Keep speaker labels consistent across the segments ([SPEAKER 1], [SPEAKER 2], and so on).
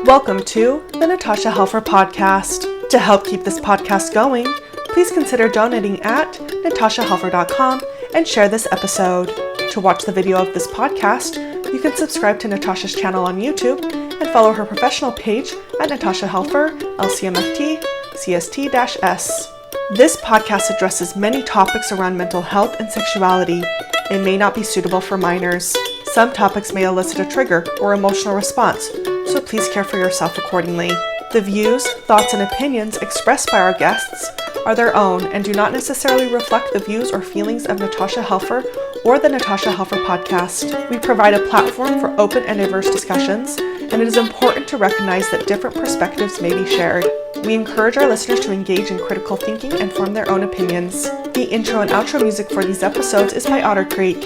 [SPEAKER 1] Welcome to the Natasha Helfer Podcast. To help keep this podcast going, please consider donating at natashahelfer.com and share this episode. To watch the video of this podcast, you can subscribe to Natasha's channel on YouTube and follow her professional page at Natasha Helfer, LCMFT, CST-S. This podcast addresses many topics around mental health and sexuality. It may not be suitable for minors. Some topics may elicit a trigger or emotional response, so please care for yourself accordingly. The views, thoughts, and opinions expressed by our guests are their own and do not necessarily reflect the views or feelings of Natasha Helfer or the Natasha Helfer Podcast. We provide a platform for open and diverse discussions, and it is important to recognize that different perspectives may be shared. We encourage our listeners to engage in critical thinking and form their own opinions. The intro and outro music for these episodes is by Otter Creek.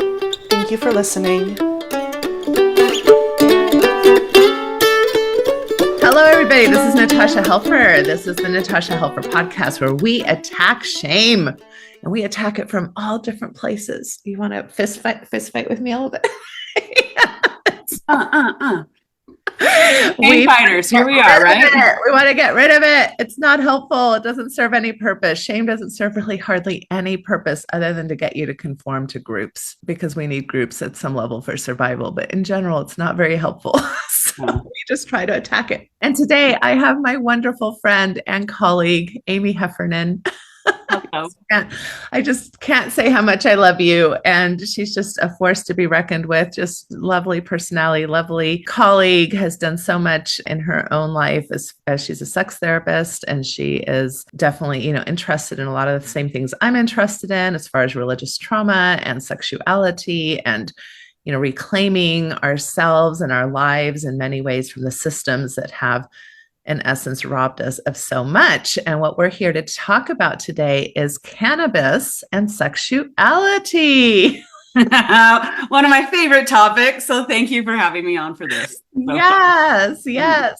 [SPEAKER 1] Thank you for listening.
[SPEAKER 2] Hello, everybody. This is Natasha Helfer. This is the Natasha Helfer Podcast, where we attack shame, and we attack it from all different places. You want to fist fight with me a little bit?
[SPEAKER 3] Shame fighters, here we are, right?
[SPEAKER 2] We want to get rid of it. It's not helpful. It doesn't serve any purpose. Shame doesn't serve really hardly any purpose other than to get you to conform to groups, because we need groups at some level for survival. But in general, it's not very helpful. So we just try to attack it. And today I have my wonderful friend and colleague, Aimee Heffernan.
[SPEAKER 3] Hello.
[SPEAKER 2] I just can't say how much I love you. And she's just a force to be reckoned with. Just lovely personality, lovely colleague, has done so much in her own life as she's a sex therapist. And she is definitely, interested in a lot of the same things I'm interested in as far as religious trauma and sexuality and reclaiming ourselves and our lives in many ways from the systems that have, in essence, robbed us of so much. And what we're here to talk about today is cannabis and sexuality.
[SPEAKER 3] One of my favorite topics. So thank you for having me on for this.
[SPEAKER 2] Yes.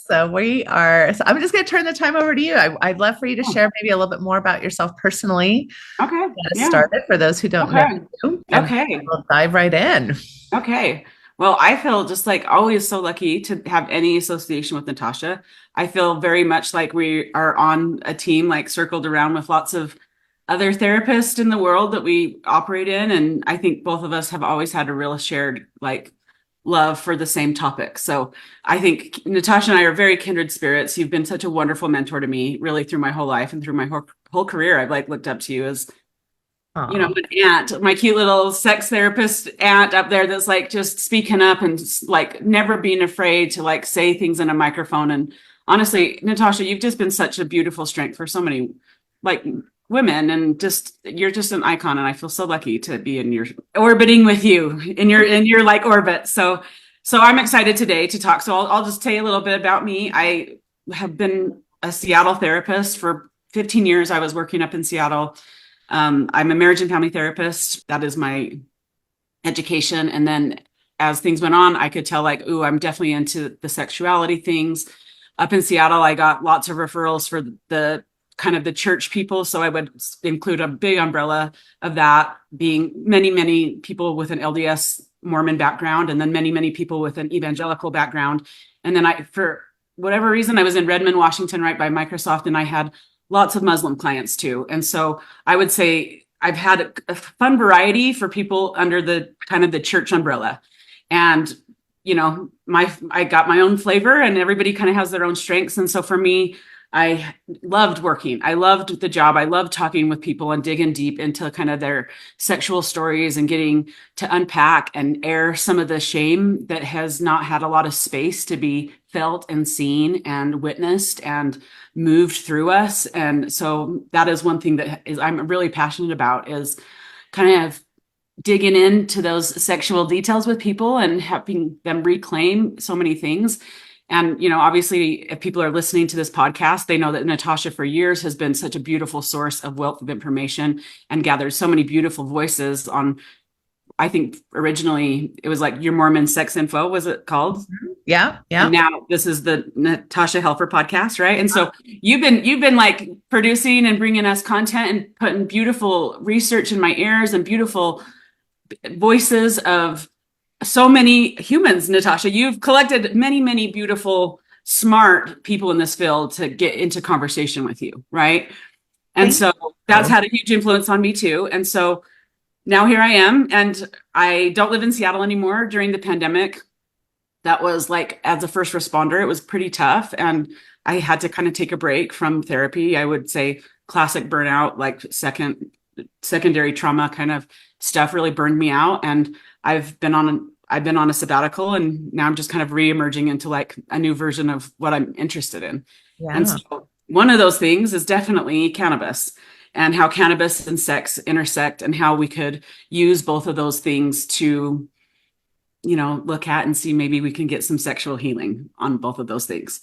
[SPEAKER 2] So I'm just going to turn the time over to you. I'd love for you to share maybe a little bit more about yourself personally.
[SPEAKER 3] Okay.
[SPEAKER 2] Get started for those who don't know you.
[SPEAKER 3] Okay.
[SPEAKER 2] We'll dive right in.
[SPEAKER 3] Okay. Well, I feel just like always so lucky to have any association with Natasha. I feel very much like we are on a team, like circled around with lots of other therapists in the world that we operate in. And I think both of us have always had a real shared love for the same topic. So I think Natasha and I are very kindred spirits. You've been such a wonderful mentor to me really through my whole life and through my whole career. I've looked up to you as an aunt, my cute little sex therapist aunt up there that's just speaking up and never being afraid to say things in a microphone. And honestly, Natasha, you've just been such a beautiful strength for so many women, and you're just an icon. And I feel so lucky to be orbiting with you in your orbit. So I'm excited today to talk. So I'll just tell you a little bit about me. I have been a Seattle therapist for 15 years. I was working up in Seattle. I'm a marriage and family therapist. That is my education. And then as things went on, I could tell I'm definitely into the sexuality things. Up in Seattle, I got lots of referrals for the kind of the church people. So I would include a big umbrella of that being many, many people with an LDS Mormon background, and then many, many people with an evangelical background. And then for whatever reason, I was in Redmond, Washington, right by Microsoft, and I had lots of Muslim clients too. And so I would say I've had a fun variety for people under the kind of the church umbrella. And, I got my own flavor, and everybody kind of has their own strengths. And so for me, I loved working. I loved the job. I loved talking with people and digging deep into kind of their sexual stories and getting to unpack and air some of the shame that has not had a lot of space to be felt and seen and witnessed and moved through us. And so that is one thing that I'm really passionate about, is kind of digging into those sexual details with people and helping them reclaim so many things. And, obviously, if people are listening to this podcast, they know that Natasha for years has been such a beautiful source of wealth of information and gathered so many beautiful voices on, I think originally it was Your Mormon Sex Info, was it called?
[SPEAKER 2] Yeah.
[SPEAKER 3] And now this is the Natasha Helfer Podcast, right? And so you've been producing and bringing us content and putting beautiful research in my ears and beautiful voices of so many humans, Natasha. You've collected many, many beautiful smart people in this field to get into conversation with you, right? And so that's had a huge influence on me too. And so now here I am, and I don't live in Seattle anymore. During the pandemic, that was like, as a first responder, it was pretty tough. And I had to kind of take a break from therapy. I would say classic burnout, like secondary trauma kind of stuff really burned me out. And I've been on a sabbatical, and now I'm just kind of re-emerging into like a new version of what I'm interested in.
[SPEAKER 2] Yeah.
[SPEAKER 3] And so one of those things is definitely cannabis, and how cannabis and sex intersect, and how we could use both of those things to, look at and see maybe we can get some sexual healing on both of those things.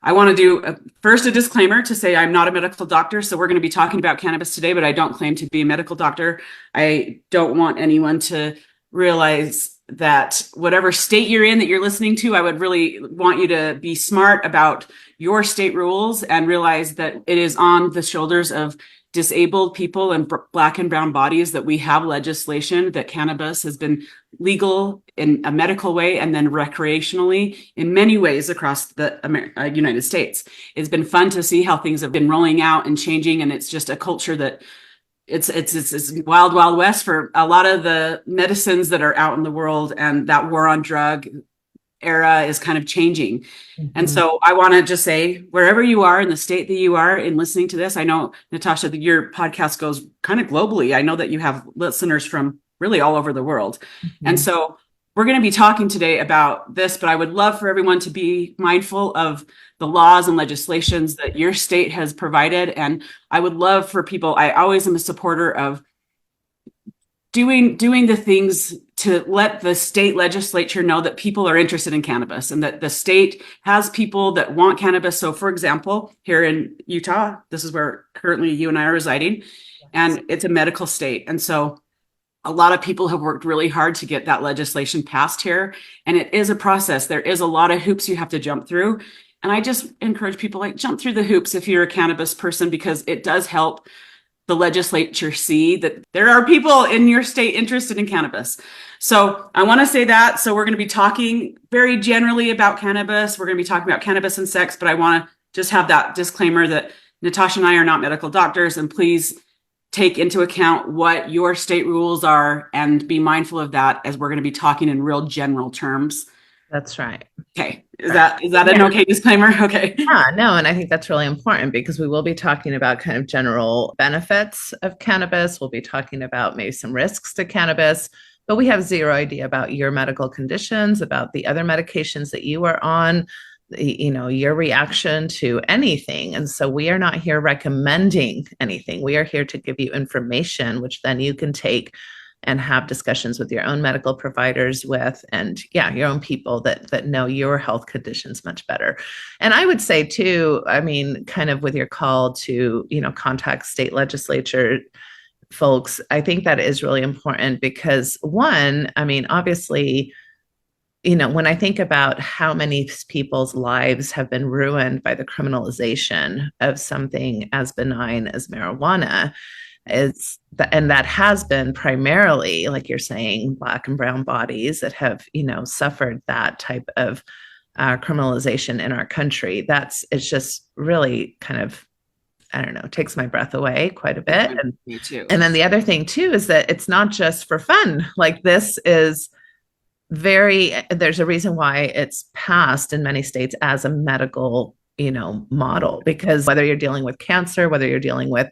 [SPEAKER 3] I want to do first a disclaimer to say I'm not a medical doctor. So we're going to be talking about cannabis today, but I don't claim to be a medical doctor. I don't want anyone to realize that whatever state you're in that you're listening to, I would really want you to be smart about your state rules and realize that it is on the shoulders of disabled people and Black and brown bodies that we have legislation that cannabis has been legal in a medical way and then recreationally in many ways across the United States. It's been fun to see how things have been rolling out and changing, and it's just a culture that it's wild, wild west for a lot of the medicines that are out in the world, and that war on drug era is kind of changing. Mm-hmm. And so I want to just say, wherever you are in the state that you are in listening to this, I know, Natasha, that your podcast goes kind of globally. I know that you have listeners from really all over the world. Mm-hmm. And so we're going to be talking today about this, but I would love for everyone to be mindful of the laws and legislations that your state has provided. And I would love for people, I always am a supporter of doing the things to let the state legislature know that people are interested in cannabis and that the state has people that want cannabis. So for example, here in Utah, this is where currently you and I are residing, yes. And it's a medical state. And so a lot of people have worked really hard to get that legislation passed here. And it is a process. There is a lot of hoops you have to jump through. And I just encourage people, jump through the hoops if you're a cannabis person, because it does help the legislature see that there are people in your state interested in cannabis. So I want to say that. So we're going to be talking very generally about cannabis. We're going to be talking about cannabis and sex, but I want to just have that disclaimer that Natasha and I are not medical doctors, and please take into account what your state rules are and be mindful of that as we're going to be talking in real general terms.
[SPEAKER 2] That's right.
[SPEAKER 3] Okay. Is that an okay disclaimer? Okay.
[SPEAKER 2] Yeah, no. And I think that's really important because we will be talking about kind of general benefits of cannabis. We'll be talking about maybe some risks to cannabis, but we have zero idea about your medical conditions, about the other medications that you are on, your reaction to anything. And so we are not here recommending anything. We are here to give you information, which then you can take and have discussions with your own medical providers with, and your own people that know your health conditions much better. And I would say too, kind of with your call to, contact state legislature folks, I think that is really important because one, obviously, when I think about how many people's lives have been ruined by the criminalization of something as benign as marijuana, and that has been primarily, like you're saying, Black and brown bodies that have, suffered that type of criminalization in our country. It's just really kind of, I don't know, takes my breath away quite a bit. And
[SPEAKER 3] me too.
[SPEAKER 2] And then the other thing too is that it's not just for fun. Like this is there's a reason why it's passed in many states as a medical, model, because whether you're dealing with cancer, whether you're dealing with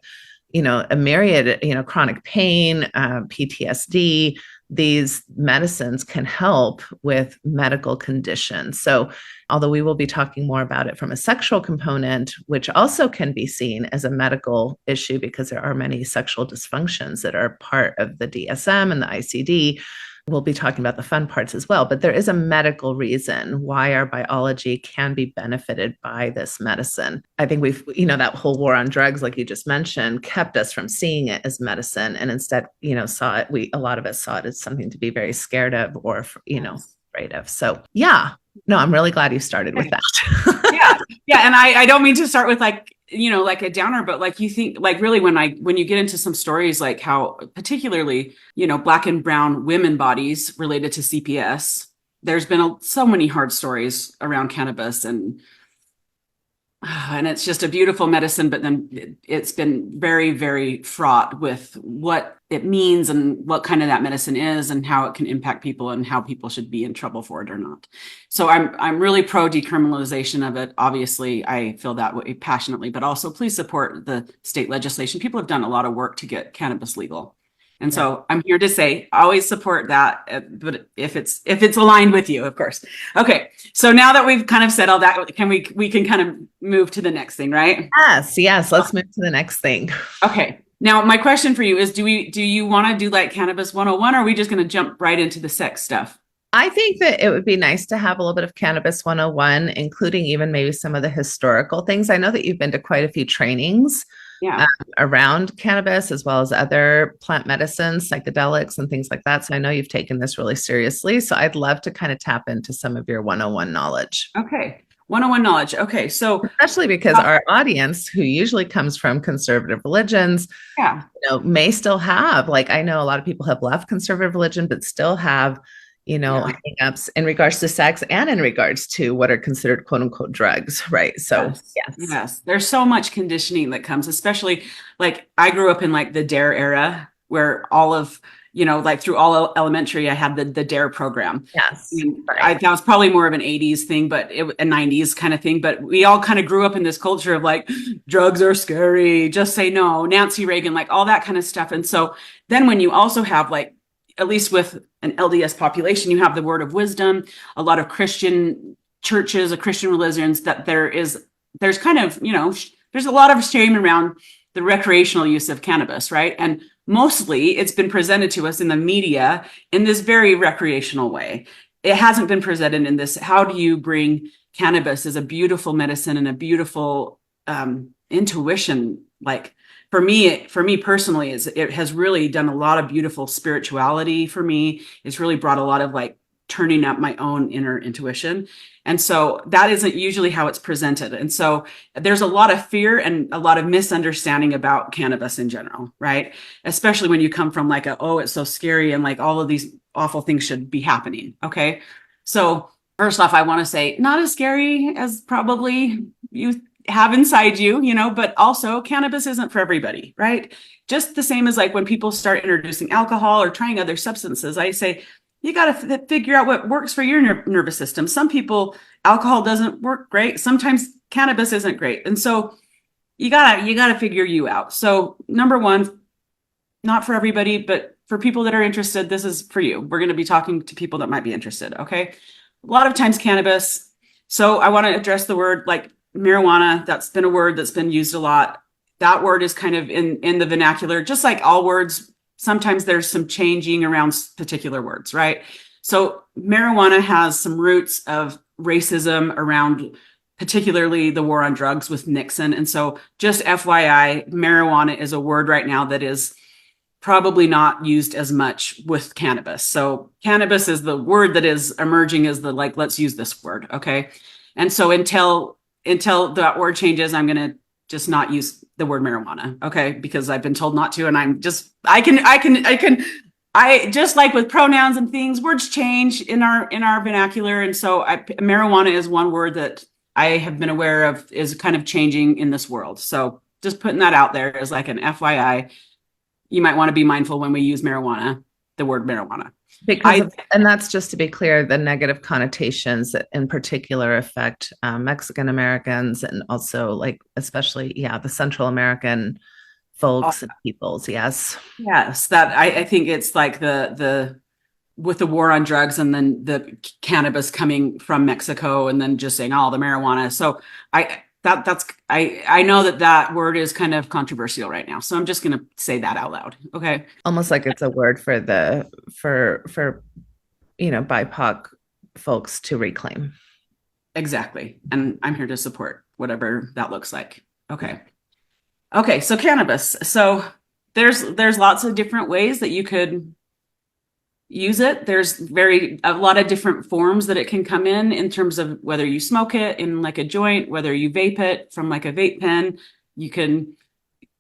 [SPEAKER 2] a myriad, chronic pain, PTSD, these medicines can help with medical conditions. So although we will be talking more about it from a sexual component, which also can be seen as a medical issue because there are many sexual dysfunctions that are part of the DSM and the ICD, we'll be talking about the fun parts as well. But there is a medical reason why our biology can be benefited by this medicine. I think we've, that whole war on drugs, like you just mentioned, kept us from seeing it as medicine, and instead, saw it. A lot of us saw it as something to be very scared of or, afraid of. So no, I'm really glad you started with that.
[SPEAKER 3] Yeah. And I don't mean to start with like a downer, but you think really when you get into some stories, like how particularly, Black and brown women bodies related to CPS, there's been so many hard stories around cannabis and And it's just a beautiful medicine, but then it's been very, very fraught with what it means and what kind of that medicine is and how it can impact people and how people should be in trouble for it or not. So I'm really pro decriminalization of it. Obviously, I feel that way passionately, but also please support the state legislation. People have done a lot of work to get cannabis legal. And so I'm here to say, always support that, but if it's aligned with you, of course. Okay, so now that we've kind of said all that, we can kind of move to the next thing, right?
[SPEAKER 2] Yes. Let's move to the next thing.
[SPEAKER 3] Okay. Now, my question for you is, do you want to do like Cannabis 101, or are we just going to jump right into the sex stuff?
[SPEAKER 2] I think that it would be nice to have a little bit of Cannabis 101, including even maybe some of the historical things. I know that you've been to quite a few trainings around cannabis, as well as other plant medicines, psychedelics, and things like that. So I know you've taken this really seriously. So I'd love to kind of tap into some of your 101 knowledge.
[SPEAKER 3] Okay. 101 knowledge. Okay. So
[SPEAKER 2] especially because our audience, who usually comes from conservative religions, may still have, like, I know a lot of people have left conservative religion, but still have, hang-ups in regards to sex and in regards to what are considered quote unquote drugs. Right. So
[SPEAKER 3] yes. There's so much conditioning that comes, especially like I grew up in like the DARE era where all of, like through all elementary, I had the DARE program.
[SPEAKER 2] Yes.
[SPEAKER 3] That was probably more of an 80s thing, but a 90s kind of thing. But we all kind of grew up in this culture of like, drugs are scary, just say no, Nancy Reagan, like all that kind of stuff. And so then when you also have like, at least with an LDS population, you have the word of wisdom, a lot of Christian churches, Christian religions, that there's kind of, there's a lot of shame around the recreational use of cannabis, right? And mostly it's been presented to us in the media in this very recreational way. It hasn't been presented in this, how do you bring cannabis as a beautiful medicine and a beautiful intuition, like, for me personally, it has really done a lot of beautiful spirituality for me. It's really brought a lot of like turning up my own inner intuition. And so that isn't usually how it's presented. And so there's a lot of fear and a lot of misunderstanding about cannabis in general, right? Especially when you come from like it's so scary and like all of these awful things should be happening. Okay. So first off, I want to say not as scary as probably you have inside you, but also cannabis isn't for everybody, right? Just the same as like when people start introducing alcohol or trying other substances, I say, you got to figure out what works for your nervous system. Some people, alcohol doesn't work great. Sometimes cannabis isn't great. And so you gotta figure you out. So number one, not for everybody, but for people that are interested, this is for you. We're going to be talking to people that might be interested. Okay. A lot of times cannabis. So I want to address the word like marijuana. That's been a word that's been used a lot. That word is kind of in the vernacular, just like all words. Sometimes there's some changing around particular words, right? So marijuana has some roots of racism around particularly the war on drugs with Nixon. And so just FYI, marijuana is a word right now that is probably not used as much with cannabis. So cannabis is the word that is emerging as the like, let's use this word. Okay. And so until that word changes, I'm going to just not use the word marijuana. Okay. Because I've been told not to. And I just like with pronouns and things, words change in our vernacular. And so marijuana is one word that I have been aware of is kind of changing in this world. So just putting that out there as like an FYI, you might want to be mindful when we use marijuana, the word marijuana.
[SPEAKER 2] And that's just to be clear, the negative connotations that in particular affect Mexican Americans and also like, especially, the Central American folks and peoples. Yes.
[SPEAKER 3] That I think it's like the with the war on drugs and then the cannabis coming from Mexico and then just saying all the marijuana. So I know that word is kind of controversial right now. So I'm just going to say that out loud. Okay.
[SPEAKER 2] Almost like it's a word for BIPOC folks to reclaim.
[SPEAKER 3] Exactly. And I'm here to support whatever that looks like. Okay. So cannabis. So there's lots of different ways that you could use it. There's a lot of different forms that it can come in terms of whether you smoke it in like a joint, whether you vape it from like a vape pen,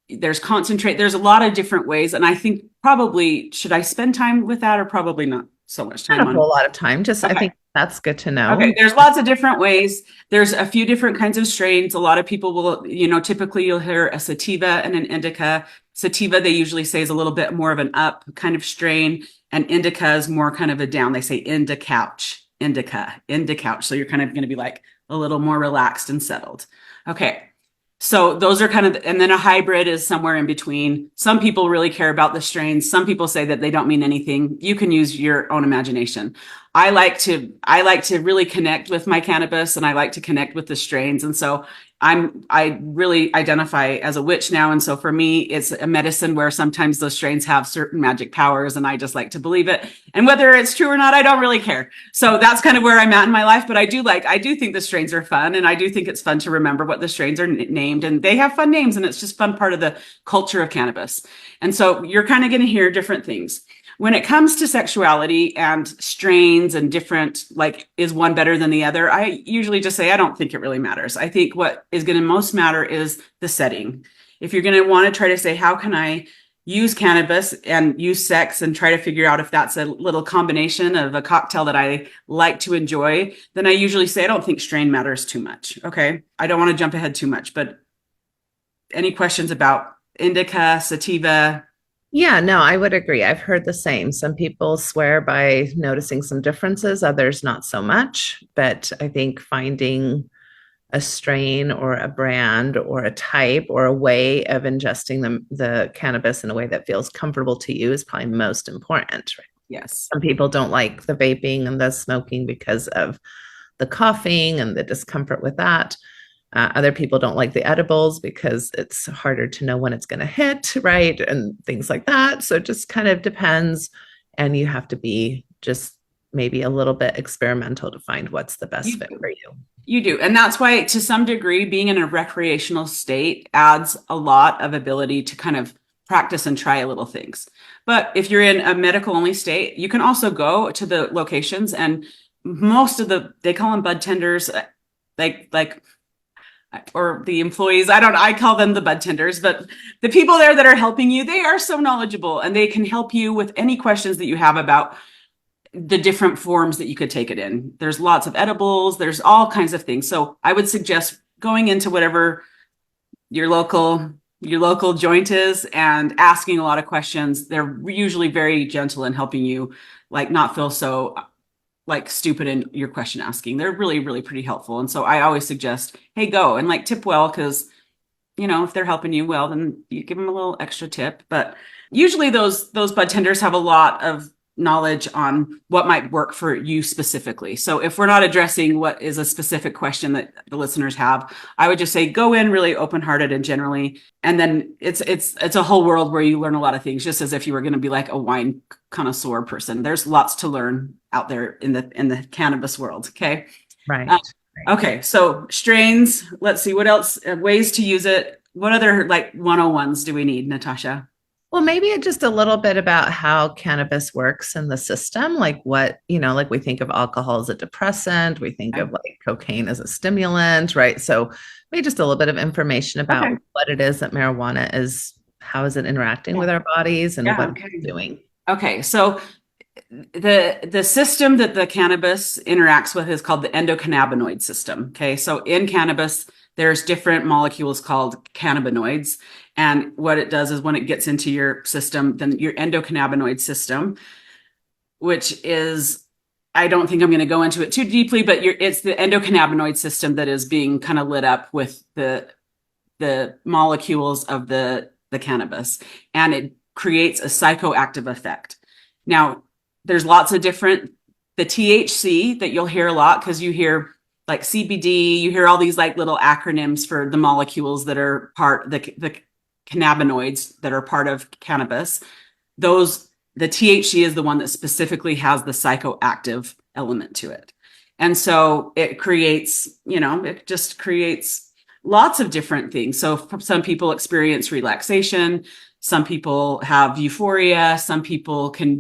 [SPEAKER 3] there's concentrate. There's a lot of different ways. And I think probably, should I spend time with that or probably not so much time?
[SPEAKER 2] Not a whole lot of time. Just, okay. I think That's good to know.
[SPEAKER 3] Okay, there's lots of different ways. There's a few different kinds of strains. A lot of people will, typically you'll hear a sativa and an indica. Sativa, they usually say, is a little bit more of an up kind of strain, and indica is more kind of a down. They say indica couch. So you're kind of going to be like a little more relaxed and settled. Okay. So those are kind of, and then a hybrid is somewhere in between. Some people really care about the strains. Some people say that they don't mean anything. You can use your own imagination. I like to really connect with my cannabis, and I like to connect with the strains. And so I really identify as a witch now. And so for me, it's a medicine where sometimes those strains have certain magic powers, and I just like to believe it. And whether it's true or not, I don't really care. So that's kind of where I'm at in my life. But I do think the strains are fun. And I do think it's fun to remember what the strains are named, and they have fun names, and it's just fun part of the culture of cannabis. And so you're kind of going to hear different things. When it comes to sexuality and strains and different, like, is one better than the other? I usually just say, I don't think it really matters. I think what is going to most matter is the setting. If you're going to want to try to say, how can I use cannabis and use sex and try to figure out if that's a little combination of a cocktail that I like to enjoy, then I usually say, I don't think strain matters too much. Okay. I don't want to jump ahead too much, but any questions about indica, sativa?
[SPEAKER 2] Yeah, no, I would agree. I've heard the same. Some people swear by noticing some differences, others not so much. But I think finding a strain or a brand or a type or a way of ingesting the cannabis in a way that feels comfortable to you is probably most important. Right?
[SPEAKER 3] Yes.
[SPEAKER 2] Some people don't like the vaping and the smoking because of the coughing and the discomfort with that. Other people don't like the edibles because it's harder to know when it's going to hit, right? And things like that. So it just kind of depends. And you have to be just maybe a little bit experimental to find what's the best fit for you.
[SPEAKER 3] You do. And that's why, to some degree, being in a recreational state adds a lot of ability to kind of practice and try little things. But if you're in a medical only state, you can also go to the locations, and most of they call them bud tenders, or the employees, I call them the bud tenders, but the people there that are helping you, they are so knowledgeable, and they can help you with any questions that you have about the different forms that you could take it in. There's lots of edibles, there's all kinds of things. So I would suggest going into whatever your local joint is and asking a lot of questions. They're usually very gentle in helping you, like, not feel so like stupid in your question asking. They're really, really pretty helpful. And so I always suggest, hey, go and like tip well, because, if they're helping you well, then you give them a little extra tip. But usually those bud tenders have a lot of knowledge on what might work for you specifically. So if we're not addressing what is a specific question that the listeners have, I would just say go in really open-hearted and generally, and then it's a whole world where you learn a lot of things, just as if you were going to be like a wine connoisseur person. There's lots to learn out there in the cannabis world. Okay.
[SPEAKER 2] Right.
[SPEAKER 3] Okay. So strains, let's see what else, ways to use it. What other 101s do we need, Natasha?
[SPEAKER 2] Well, maybe just a little bit about how cannabis works in the system. Like what, we think of alcohol as a depressant. We think of cocaine as a stimulant, right? So maybe just a little bit of information about what it is that marijuana is, how is it interacting with our bodies, and what it's doing. Okay. So the system that the cannabis interacts with is called the endocannabinoid system. Okay. So in cannabis, there's different molecules called cannabinoids. And what it does is when it gets into your system, then your endocannabinoid system, which is, I don't think I'm going to go into it too deeply, but it's the endocannabinoid system that is being kind of lit up with the molecules of the cannabis, and it creates a psychoactive effect. Now, there's lots of the THC that you'll hear a lot, because you hear like CBD, you hear all these like little acronyms for the molecules that are the cannabinoids that are part of cannabis. The THC is the one that specifically has the psychoactive element to it. And so it creates, it just creates lots of different things. So some people experience relaxation, some people have euphoria, some people can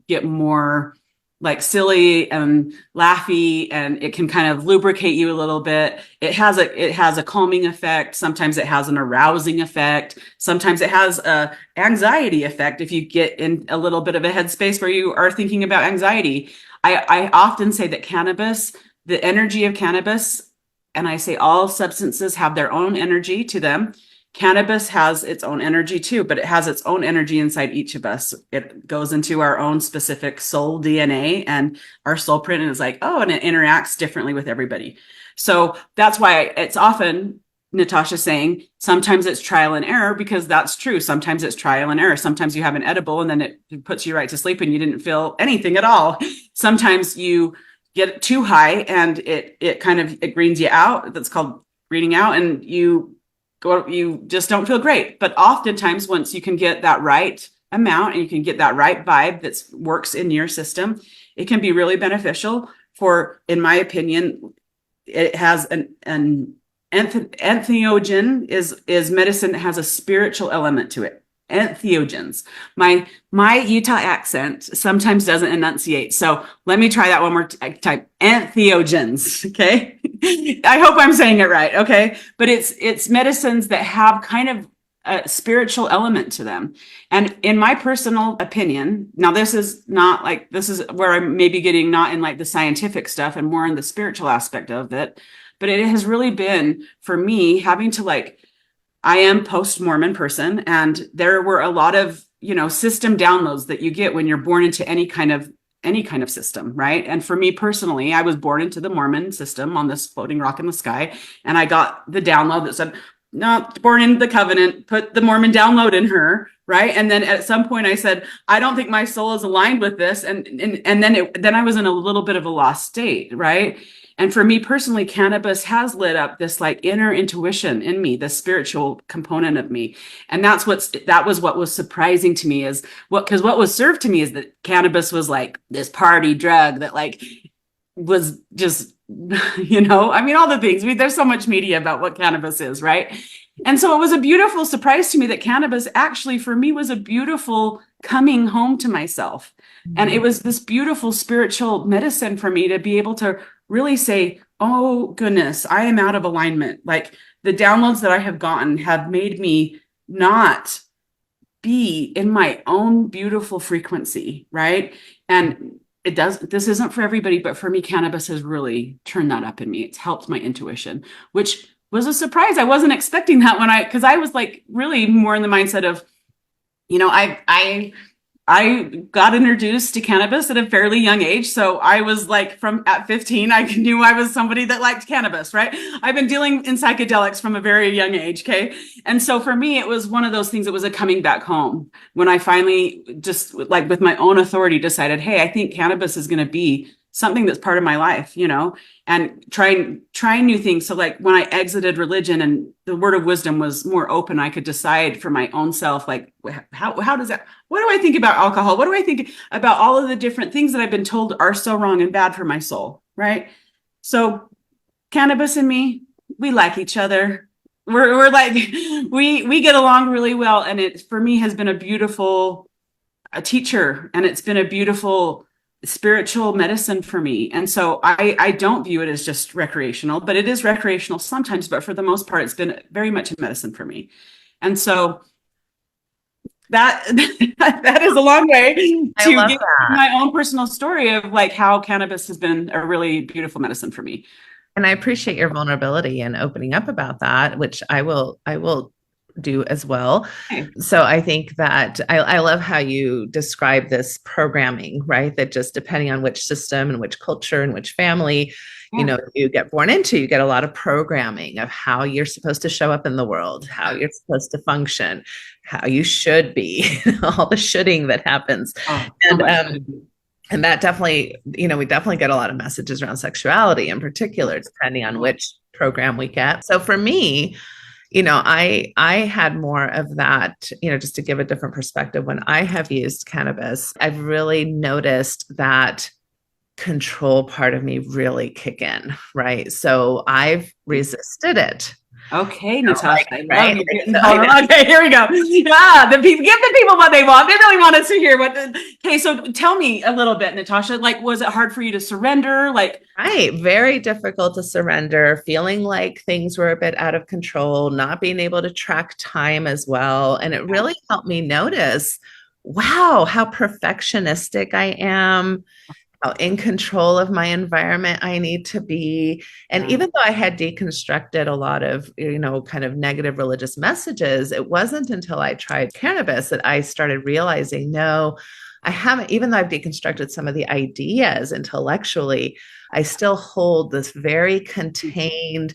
[SPEAKER 2] get more
[SPEAKER 3] like silly and laughy, and it can kind of lubricate you a little bit. It has a calming effect. Sometimes it has an arousing effect. Sometimes it has a anxiety effect if you get in a little bit of a headspace where you are thinking about anxiety. I often say that cannabis, the energy of cannabis, and I say all substances have their own energy to them. Cannabis has its own energy too, but it has its own energy inside each of us. It goes into our own specific soul DNA and our soul print, and it's like, oh, and it interacts differently with everybody. So that's why it's often Natasha saying sometimes it's trial and error, because that's true. Sometimes it's trial and error. Sometimes you have an edible and then it puts you right to sleep and you didn't feel anything at all. Sometimes you get too high and it kind of, it greens you out. That's called greening out, and you just don't feel great. But oftentimes, once you can get that right amount and you can get that right vibe that works in your system, it can be really beneficial for, in my opinion, it has an entheogen is medicine that has a spiritual element to it. Entheogens. My Utah accent sometimes doesn't enunciate. So let me try that one more time. Entheogens. Okay. I hope I'm saying it right. Okay. But it's medicines that have kind of a spiritual element to them. And in my personal opinion, now this is where I'm maybe getting not in like the scientific stuff and more in the spiritual aspect of it. But it has really been for me having to I am post-Mormon person, and there were a lot of, system downloads that you get when you're born into any kind of system, right? And for me personally, I was born into the Mormon system on this floating rock in the sky, and I got the download that said, no, born into the covenant, put the Mormon download in her, right? And then at some point I said, I don't think my soul is aligned with this, and then I was in a little bit of a lost state, right? And for me personally, cannabis has lit up this inner intuition in me, the spiritual component of me. And that was what was surprising to me because what was served to me is that cannabis was like this party drug that was just, all the things. There's so much media about what cannabis is, right? And so it was a beautiful surprise to me that cannabis actually for me was a beautiful coming home to myself. Mm-hmm. And it was this beautiful spiritual medicine for me to be able to really say, oh goodness, I am out of alignment. Like the downloads that I have gotten have made me not be in my own beautiful frequency, right? And this isn't for everybody, but for me, cannabis has really turned that up in me. It's helped my intuition, which was a surprise. I wasn't expecting that because I was really more in the mindset of, I got introduced to cannabis at a fairly young age. So I was at 15, I knew I was somebody that liked cannabis, right? I've been dealing in psychedelics from a very young age. Okay. And so for me, it was one of those things that was a coming back home when I finally just with my own authority decided, hey, I think cannabis is going to be something that's part of my life, and trying new things. So when I exited religion and the word of wisdom was more open, I could decide for my own self, how does that, what do I think about alcohol? What do I think about all of the different things that I've been told are so wrong and bad for my soul, right? So cannabis and me, we like each other. We're we get along really well. And it, for me, has been a beautiful teacher, and it's been a beautiful spiritual medicine for me. And so I don't view it as just recreational, but it is recreational sometimes, but for the most part, it's been very much a medicine for me. And so that is a long way to give my own personal story of how cannabis has been a really beautiful medicine for me.
[SPEAKER 2] And I appreciate your vulnerability and opening up about that, which I will do as well. Okay. So I think that I love how you describe this programming, right? That just depending on which system and which culture and which family, you get born into, you get a lot of programming of how you're supposed to show up in the world, how you're supposed to function, how you should be, all the shoulding that happens. And that definitely, we definitely get a lot of messages around sexuality in particular, depending on which program we get. So for me, I had more of that, just to give a different perspective. When I have used cannabis, I've really noticed that control part of me really kick in, right? So I've resisted it.
[SPEAKER 3] Okay, Natasha, I love you.
[SPEAKER 2] Okay,
[SPEAKER 3] here we go. Yeah, give the people what they want. They really want us to hear what. Okay, so tell me a little bit, Natasha. Like, was it hard for you to surrender? Like,
[SPEAKER 2] right, very difficult to surrender, feeling like things were a bit out of control, not being able to track time as well, and it really helped me notice, wow, how perfectionistic I am, how in control of my environment I need to be. And even though I had deconstructed a lot of, kind of negative religious messages, it wasn't until I tried cannabis that I started realizing, no, I haven't, even though I've deconstructed some of the ideas intellectually, I still hold this very contained,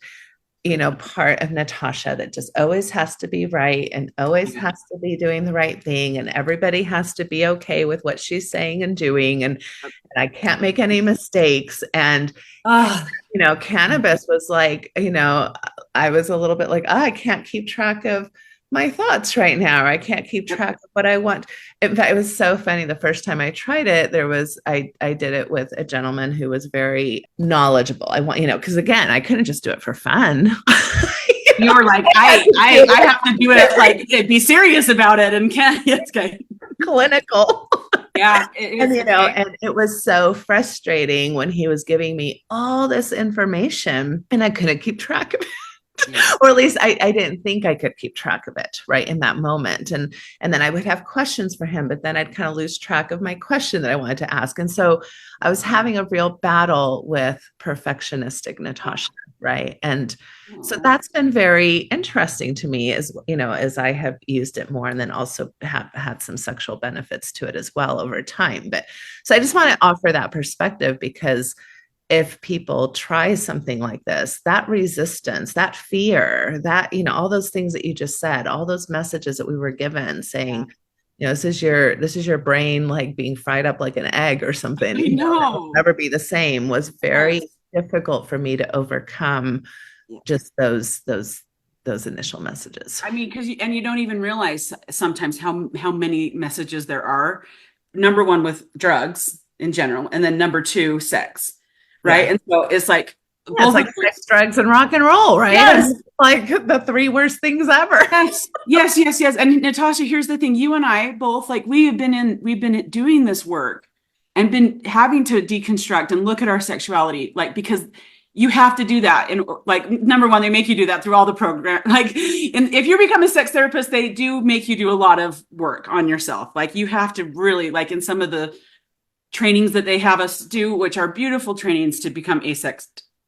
[SPEAKER 2] part of Natasha that just always has to be right and always has to be doing the right thing. And everybody has to be okay with what she's saying and doing. And I can't make any mistakes. And, cannabis was like, I was a little bit like, I can't keep track of my thoughts right now. Or I can't keep track of what I want. In fact, it was so funny. The first time I tried it, I did it with a gentleman who was very knowledgeable. Because again, I couldn't just do it for fun.
[SPEAKER 3] You were like, I have to do it, like, be serious about it, and it's okay.
[SPEAKER 2] Clinical.
[SPEAKER 3] Yeah.
[SPEAKER 2] And it was so frustrating when he was giving me all this information and I couldn't keep track of it. Or at least I didn't think I could keep track of it right in that moment. And then I would have questions for him, but then I'd kind of lose track of my question that I wanted to ask. And so I was having a real battle with perfectionistic Natasha, right? And so that's been very interesting to me as I have used it more, and then also have had some sexual benefits to it as well over time. But so I just want to offer that perspective, because if people try something like this, that resistance, that fear, that, all those things that you just said, all those messages that we were given saying, this is your brain like being fried up like an egg or something, it'll never be the same, was very difficult for me to overcome just those initial messages.
[SPEAKER 3] I mean, and you don't even realize sometimes how many messages there are. Number one, with drugs in general, and then number two, sex. Right. Yeah. And so it's like,
[SPEAKER 2] it's like sex, drugs, and rock and roll, right?
[SPEAKER 3] Yes.
[SPEAKER 2] Like the three worst things ever.
[SPEAKER 3] Yes. And Natasha, here's the thing. You and I both, like, we've been doing this work and been having to deconstruct and look at our sexuality, like, because you have to do that. And like, number one, they make you do that through all the program. Like, and if you become a sex therapist, they do make you do a lot of work on yourself. Like, you have to really, like, in some of the trainings that they have us do, which are beautiful trainings to become a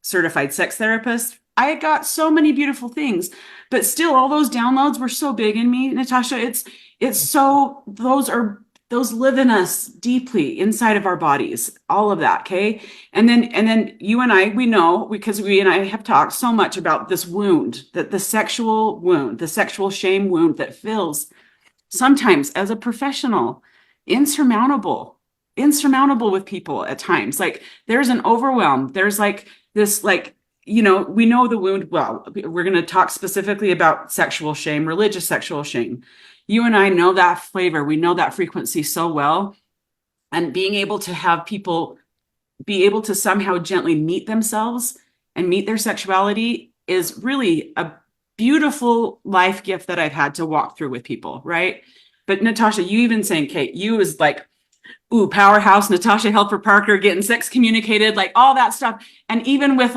[SPEAKER 3] certified sex therapist, I got so many beautiful things, but still all those downloads were so big in me, Natasha. It's so, those live in us deeply inside of our bodies, all of that. Okay. And then you and I, we know, because we and I have talked so much about this wound, that the sexual wound, the sexual shame wound that feels sometimes as a professional insurmountable with people at times. Like, there's an overwhelm. There's like this, like, we know the wound well. We're going to talk specifically about sexual shame, religious sexual shame. You and I know that flavor. We know that frequency so well. And being able to have people be able to somehow gently meet themselves and meet their sexuality is really a beautiful life gift that I've had to walk through with people, right? But Natasha, you even saying, Kate, you is like, ooh, powerhouse, Natasha Helfer Parker, getting sex communicated, like all that stuff. And even with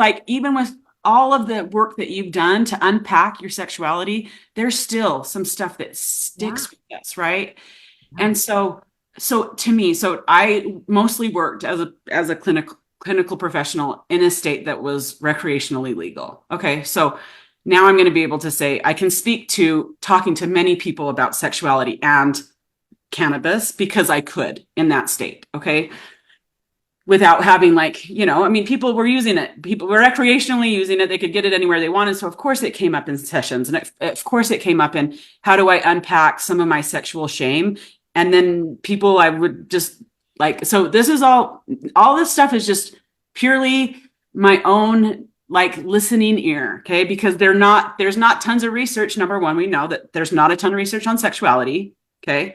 [SPEAKER 3] all of the work that you've done to unpack your sexuality, there's still some stuff that sticks with us, right? Yeah. And so to me, I mostly worked as a clinical professional in a state that was recreationally legal. Okay, so now I'm going to be able to say I can speak to talking to many people about sexuality and cannabis because I could in that state. Okay. Without having people were using it. People were recreationally using it. They could get it anywhere they wanted. So of course it came up in sessions, and of course it came up in how do I unpack some of my sexual shame? And then people, I would just like, so this is all this stuff is just purely my own like listening ear. Okay. Because there's not tons of research. Number one, we know that there's not a ton of research on sexuality. Okay.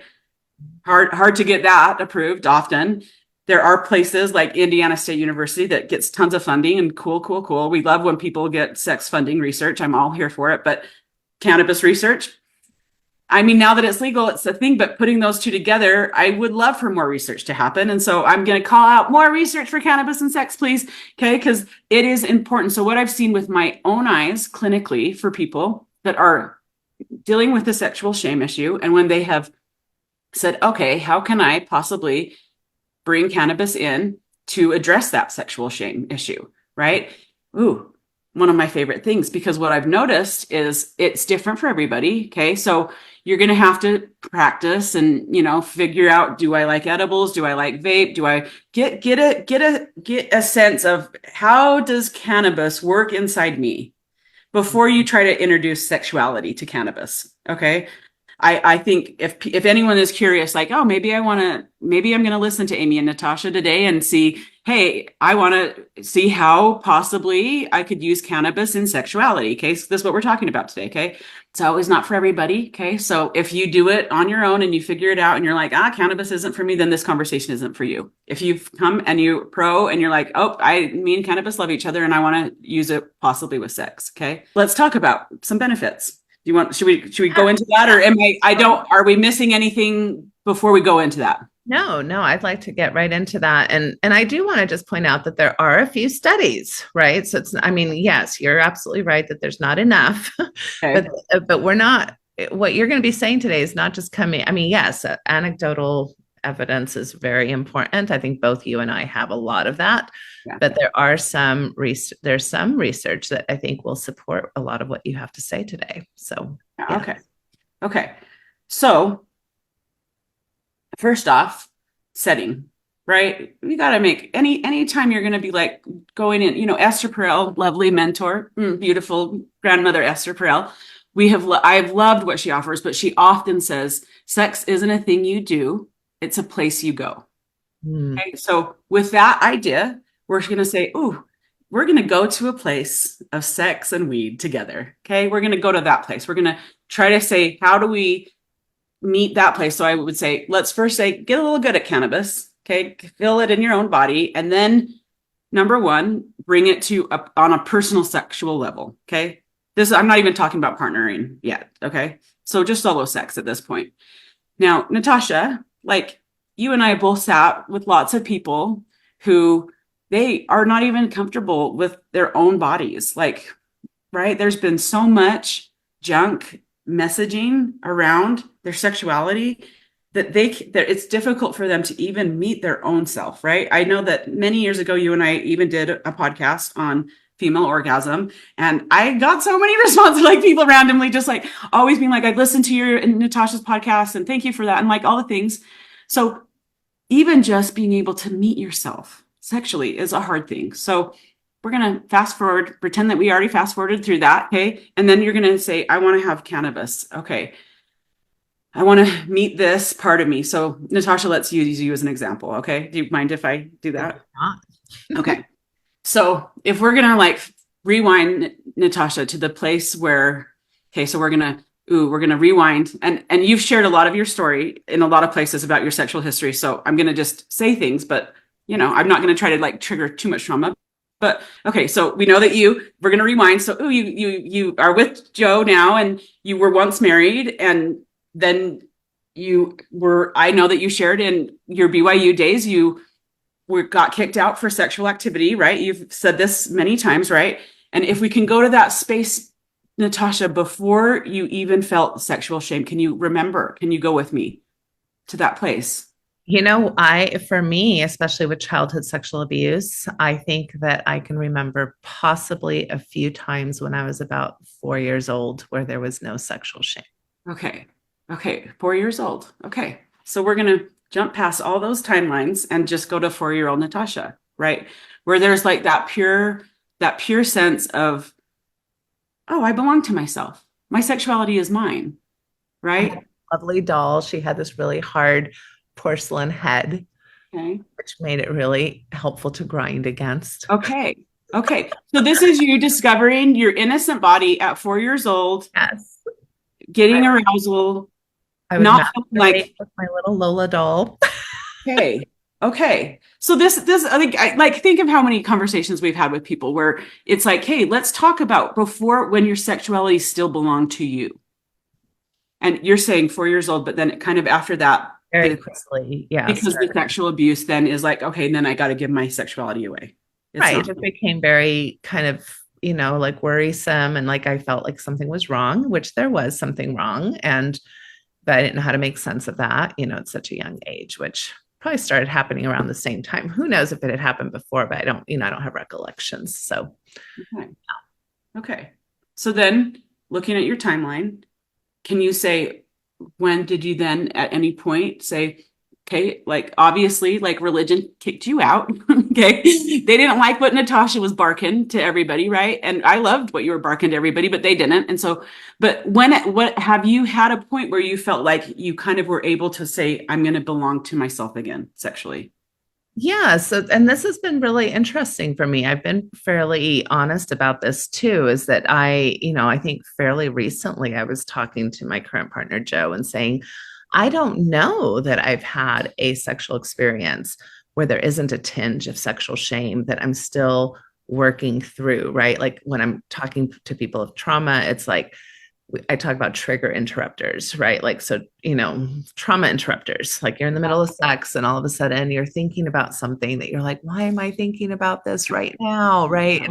[SPEAKER 3] Hard to get that approved often. There are places like Indiana State University that gets tons of funding, and cool. We love when people get sex funding research. I'm all here for it. But cannabis research, I mean, now that it's legal, it's a thing, but putting those two together, I would love for more research to happen. And so I'm going to call out more research for cannabis and sex, please. Okay. Because it is important. So what I've seen with my own eyes clinically for people that are dealing with the sexual shame issue, and when they have said, okay, how can I possibly bring cannabis in to address that sexual shame issue, right? Ooh, one of my favorite things, because what I've noticed is it's different for everybody. Okay. So you're going to have to practice and, figure out, do I like edibles? Do I like vape? Do I get a sense of how does cannabis work inside me before you try to introduce sexuality to cannabis? Okay. I think if anyone is curious, like, oh, maybe I'm going to listen to Aimee and Natasha today and see, hey, I want to see how possibly I could use cannabis in sexuality. Okay. So this is what we're talking about today. Okay. It's always not for everybody. Okay. So if you do it on your own and you figure it out and you're like, cannabis isn't for me, then this conversation isn't for you. If you've come and you and you're like, oh, me and cannabis love each other and I want to use it possibly with sex. Okay. Let's talk about some benefits. Should we go into that, or are we missing anything before we go into that?
[SPEAKER 2] No, I'd like to get right into that. And I do want to just point out that there are a few studies, right? So yes, you're absolutely right that there's not enough, okay. but we're not, what you're going to be saying today is not just yes, anecdotal evidence is very important. I think both you and I have a lot of that, but there are there's some research that I think will support a lot of what you have to say today. So, yeah.
[SPEAKER 3] Okay. So first off, setting, right? You got to make anytime you're going to be like going in, Esther Perel, lovely mentor, beautiful grandmother, Esther Perel. I've loved what she offers, but she often says, sex isn't a thing you do. It's a place you go. Okay. So with that idea, we're going to say, we're going to go to a place of sex and weed together. Okay. We're going to go to that place. We're going to try to say, how do we meet that place? So I would say, let's first say, get a little good at cannabis. Okay. Feel it in your own body. And then number one, bring it on a personal sexual level. Okay. I'm not even talking about partnering yet. Okay. So just solo sex at this point. Now, Natasha, like you and I both sat with lots of people who they are not even comfortable with their own bodies. Like, right. There's been so much junk messaging around their sexuality that it's difficult for them to even meet their own self. Right. I know that many years ago, you and I even did a podcast on female orgasm, and I got so many responses, like people randomly just like always being like, I listened to your and Natasha's podcast and thank you for that. And like all the things. So even just being able to meet yourself sexually is a hard thing. So we're going to fast forward, pretend that we already fast forwarded through that. Okay. And then you're going to say, I want to have cannabis. Okay. I want to meet this part of me. So Natasha, let's use you as an example. Okay. Do you mind if I do that? Okay. So if we're going to like rewind, Natasha, to the place where, okay, so we're going to rewind, and you've shared a lot of your story in a lot of places about your sexual history. So I'm going to just say things, but I'm not going to try to like trigger too much trauma. But okay, so we know that we're going to rewind. So you are with Joe now, and you were once married, and then I know that you shared in your BYU days, got kicked out for sexual activity, right? You've said this many times, right? And if we can go to that space, Natasha, before you even felt sexual shame, can you go with me to that place?
[SPEAKER 2] For me, especially with childhood sexual abuse, I think that I can remember possibly a few times when I was about 4 years old where there was no sexual shame.
[SPEAKER 3] Okay. 4 years old. Okay. So we're going to jump past all those timelines and just go to 4-year-old Natasha, right? Where there's like that pure sense of, oh, I belong to myself. My sexuality is mine, right?
[SPEAKER 2] Lovely doll. She had this really hard porcelain head, which made it really helpful to grind against.
[SPEAKER 3] Okay. So this is you discovering your innocent body at 4 years old.
[SPEAKER 2] Yes.
[SPEAKER 3] Getting arousal.
[SPEAKER 2] I would not like with my little Lola doll.
[SPEAKER 3] Okay. Okay. So this, I think, think of how many conversations we've had with people where it's like, hey, let's talk about before when your sexuality still belonged to you. And you're saying 4 years old, but then it kind of after that,
[SPEAKER 2] Very quickly. Yeah.
[SPEAKER 3] because the sexual abuse then is like, okay, then I got to give my sexuality away.
[SPEAKER 2] Right. It just became very kind of, like worrisome. And like I felt like something was wrong, which there was something wrong. But I didn't know how to make sense of that, at such a young age, which probably started happening around the same time. Who knows if it had happened before, but I don't have recollections. So,
[SPEAKER 3] okay. So then looking at your timeline, can you say, when did you then at any point say, okay, like obviously like religion kicked you out. Okay. They didn't like what Natasha was barking to everybody. Right. And I loved what you were barking to everybody, but they didn't. And so, but what have you had a point where you felt like you kind of were able to say, I'm going to belong to myself again sexually?
[SPEAKER 2] Yeah. So, and this has been really interesting for me. I've been fairly honest about this too, is that I think fairly recently I was talking to my current partner, Joe, and saying, I don't know that I've had a sexual experience where there isn't a tinge of sexual shame that I'm still working through, right? Like when I'm talking to people of trauma, it's like, I talk about trigger interrupters, right? Like, so, trauma interrupters, like you're in the middle of sex and all of a sudden you're thinking about something that you're like, why am I thinking about this right now? Right.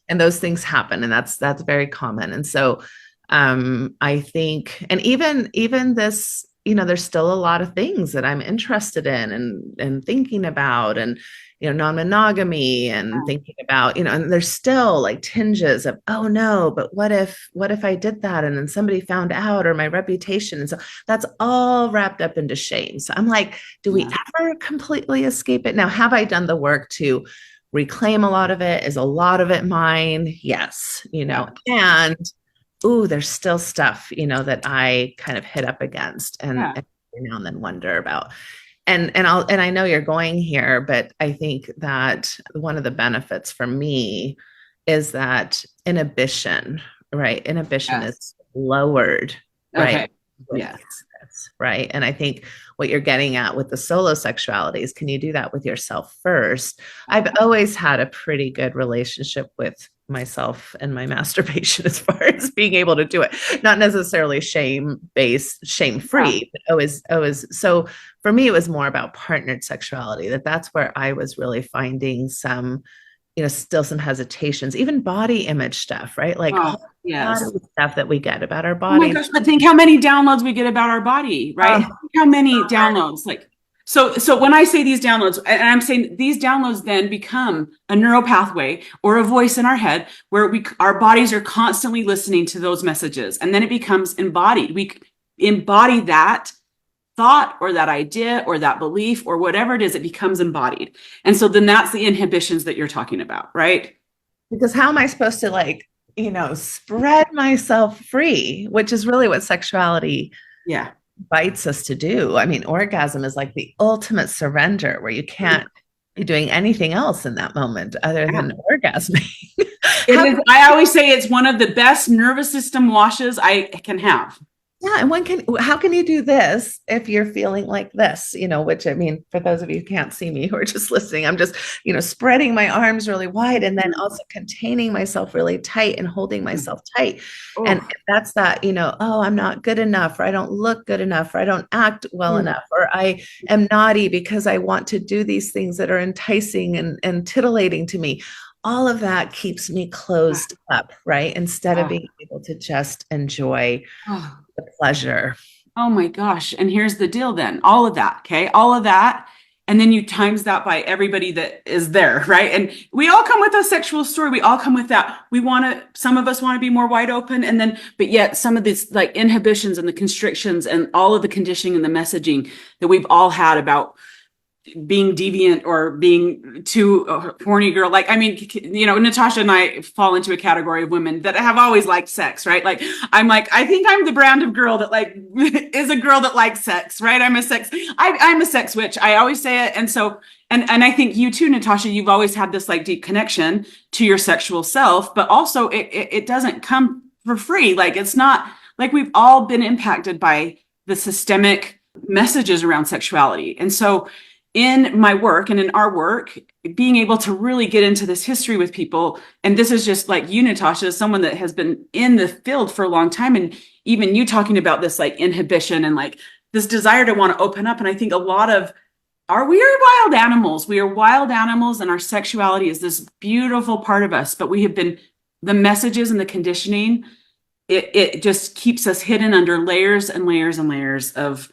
[SPEAKER 2] And those things happen. And that's very common. And so, I think, and even this, there's still a lot of things that I'm interested in and thinking about, and non-monogamy and thinking about, and there's still like tinges of, oh no, but what if I did that and then somebody found out, or my reputation. And so that's all wrapped up into shame. So I'm like, do we ever completely escape it? Now, have I done the work to reclaim a lot of it? Is a lot of it mine? Yes. And there's still stuff, that I kind of hit up against and every now and then wonder about. And I know you're going here, but I think that one of the benefits for me is that inhibition, right? Inhibition is lowered, right?
[SPEAKER 3] Yes.
[SPEAKER 2] Right. And I think what you're getting at with the solo sexuality is, can you do that with yourself first? I've always had a pretty good relationship with myself and my masturbation as far as being able to do it, not necessarily shame-based, shame-free, but always. So for me, it was more about partnered sexuality, that's where I was really finding some, still some hesitations, even body image stuff, right? Like stuff that we get about our body.
[SPEAKER 3] Oh my gosh, but think how many downloads we get about our body, right? How many downloads, like, so when I say these downloads, and I'm saying these downloads then become a neural pathway or a voice in our head where our bodies are constantly listening to those messages, and then it becomes embodied. We embody that thought or that idea or that belief or whatever it is, it becomes embodied. And so then that's the inhibitions that you're talking about, right?
[SPEAKER 2] Because how am I supposed to spread myself free, which is really what sexuality bites us to do. I mean, orgasm is like the ultimate surrender where you can't be doing anything else in that moment other than orgasming.
[SPEAKER 3] I always say it's one of the best nervous system washes I can have.
[SPEAKER 2] Yeah. And how can you do this if you're feeling like this, which, I mean, for those of you who can't see me who are just listening, I'm just, spreading my arms really wide and then also containing myself really tight and holding myself tight. Oh. And that's that, I'm not good enough, or I don't look good enough, or I don't act well enough, or I am naughty because I want to do these things that are enticing and titillating to me. All of that keeps me closed up, right? Instead of being able to just enjoy the pleasure.
[SPEAKER 3] Oh my gosh. And here's the deal then. All of that. Okay. All of that. And then you times that by everybody that is there. Right. And we all come with a sexual story. We all come with that. Some of us want to be more wide open. And then, but yet some of these like inhibitions and the constrictions and all of the conditioning and the messaging that we've all had about being deviant or being too horny girl. Like, I mean, Natasha and I fall into a category of women that have always liked sex, right? Like, I think I'm the brand of girl that is a girl that likes sex, right? I'm a sex witch. I always say it. And so, and I think you too, Natasha, you've always had this like deep connection to your sexual self, but also it doesn't come for free. Like, it's not like we've all been impacted by the systemic messages around sexuality. And so, in my work and in our work, being able to really get into this history with people. And this is just like you, Natasha, someone that has been in the field for a long time. And even you talking about this like inhibition and like this desire to want to open up. And I think a lot of we are wild animals. We are wild animals, and our sexuality is this beautiful part of us. But we have been, the messages and the conditioning, it just keeps us hidden under layers and layers and layers of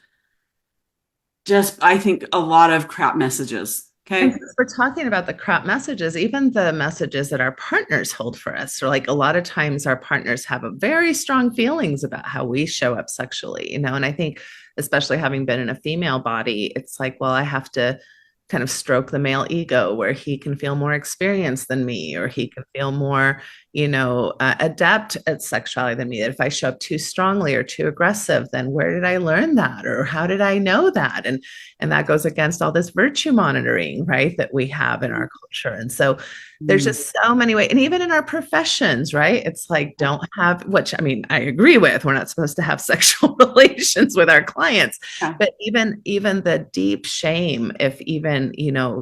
[SPEAKER 3] just, I think, a lot of crap messages. Okay.
[SPEAKER 2] And since we're talking about the crap messages, even the messages that our partners hold for us, or like a lot of times our partners have a very strong feelings about how we show up sexually, and I think, especially having been in a female body, it's like, well, I have to kind of stroke the male ego where he can feel more experienced than me, or he can feel more, adept at sexuality than me. That if I show up too strongly or too aggressive, then where did I learn that? Or how did I know that? And that goes against all this virtue monitoring, right, that we have in our culture. And so there's just so many ways. And even in our professions, right, it's like, don't have, which, I mean, I agree with, we're not supposed to have sexual relations with our clients, but even the deep shame, if even,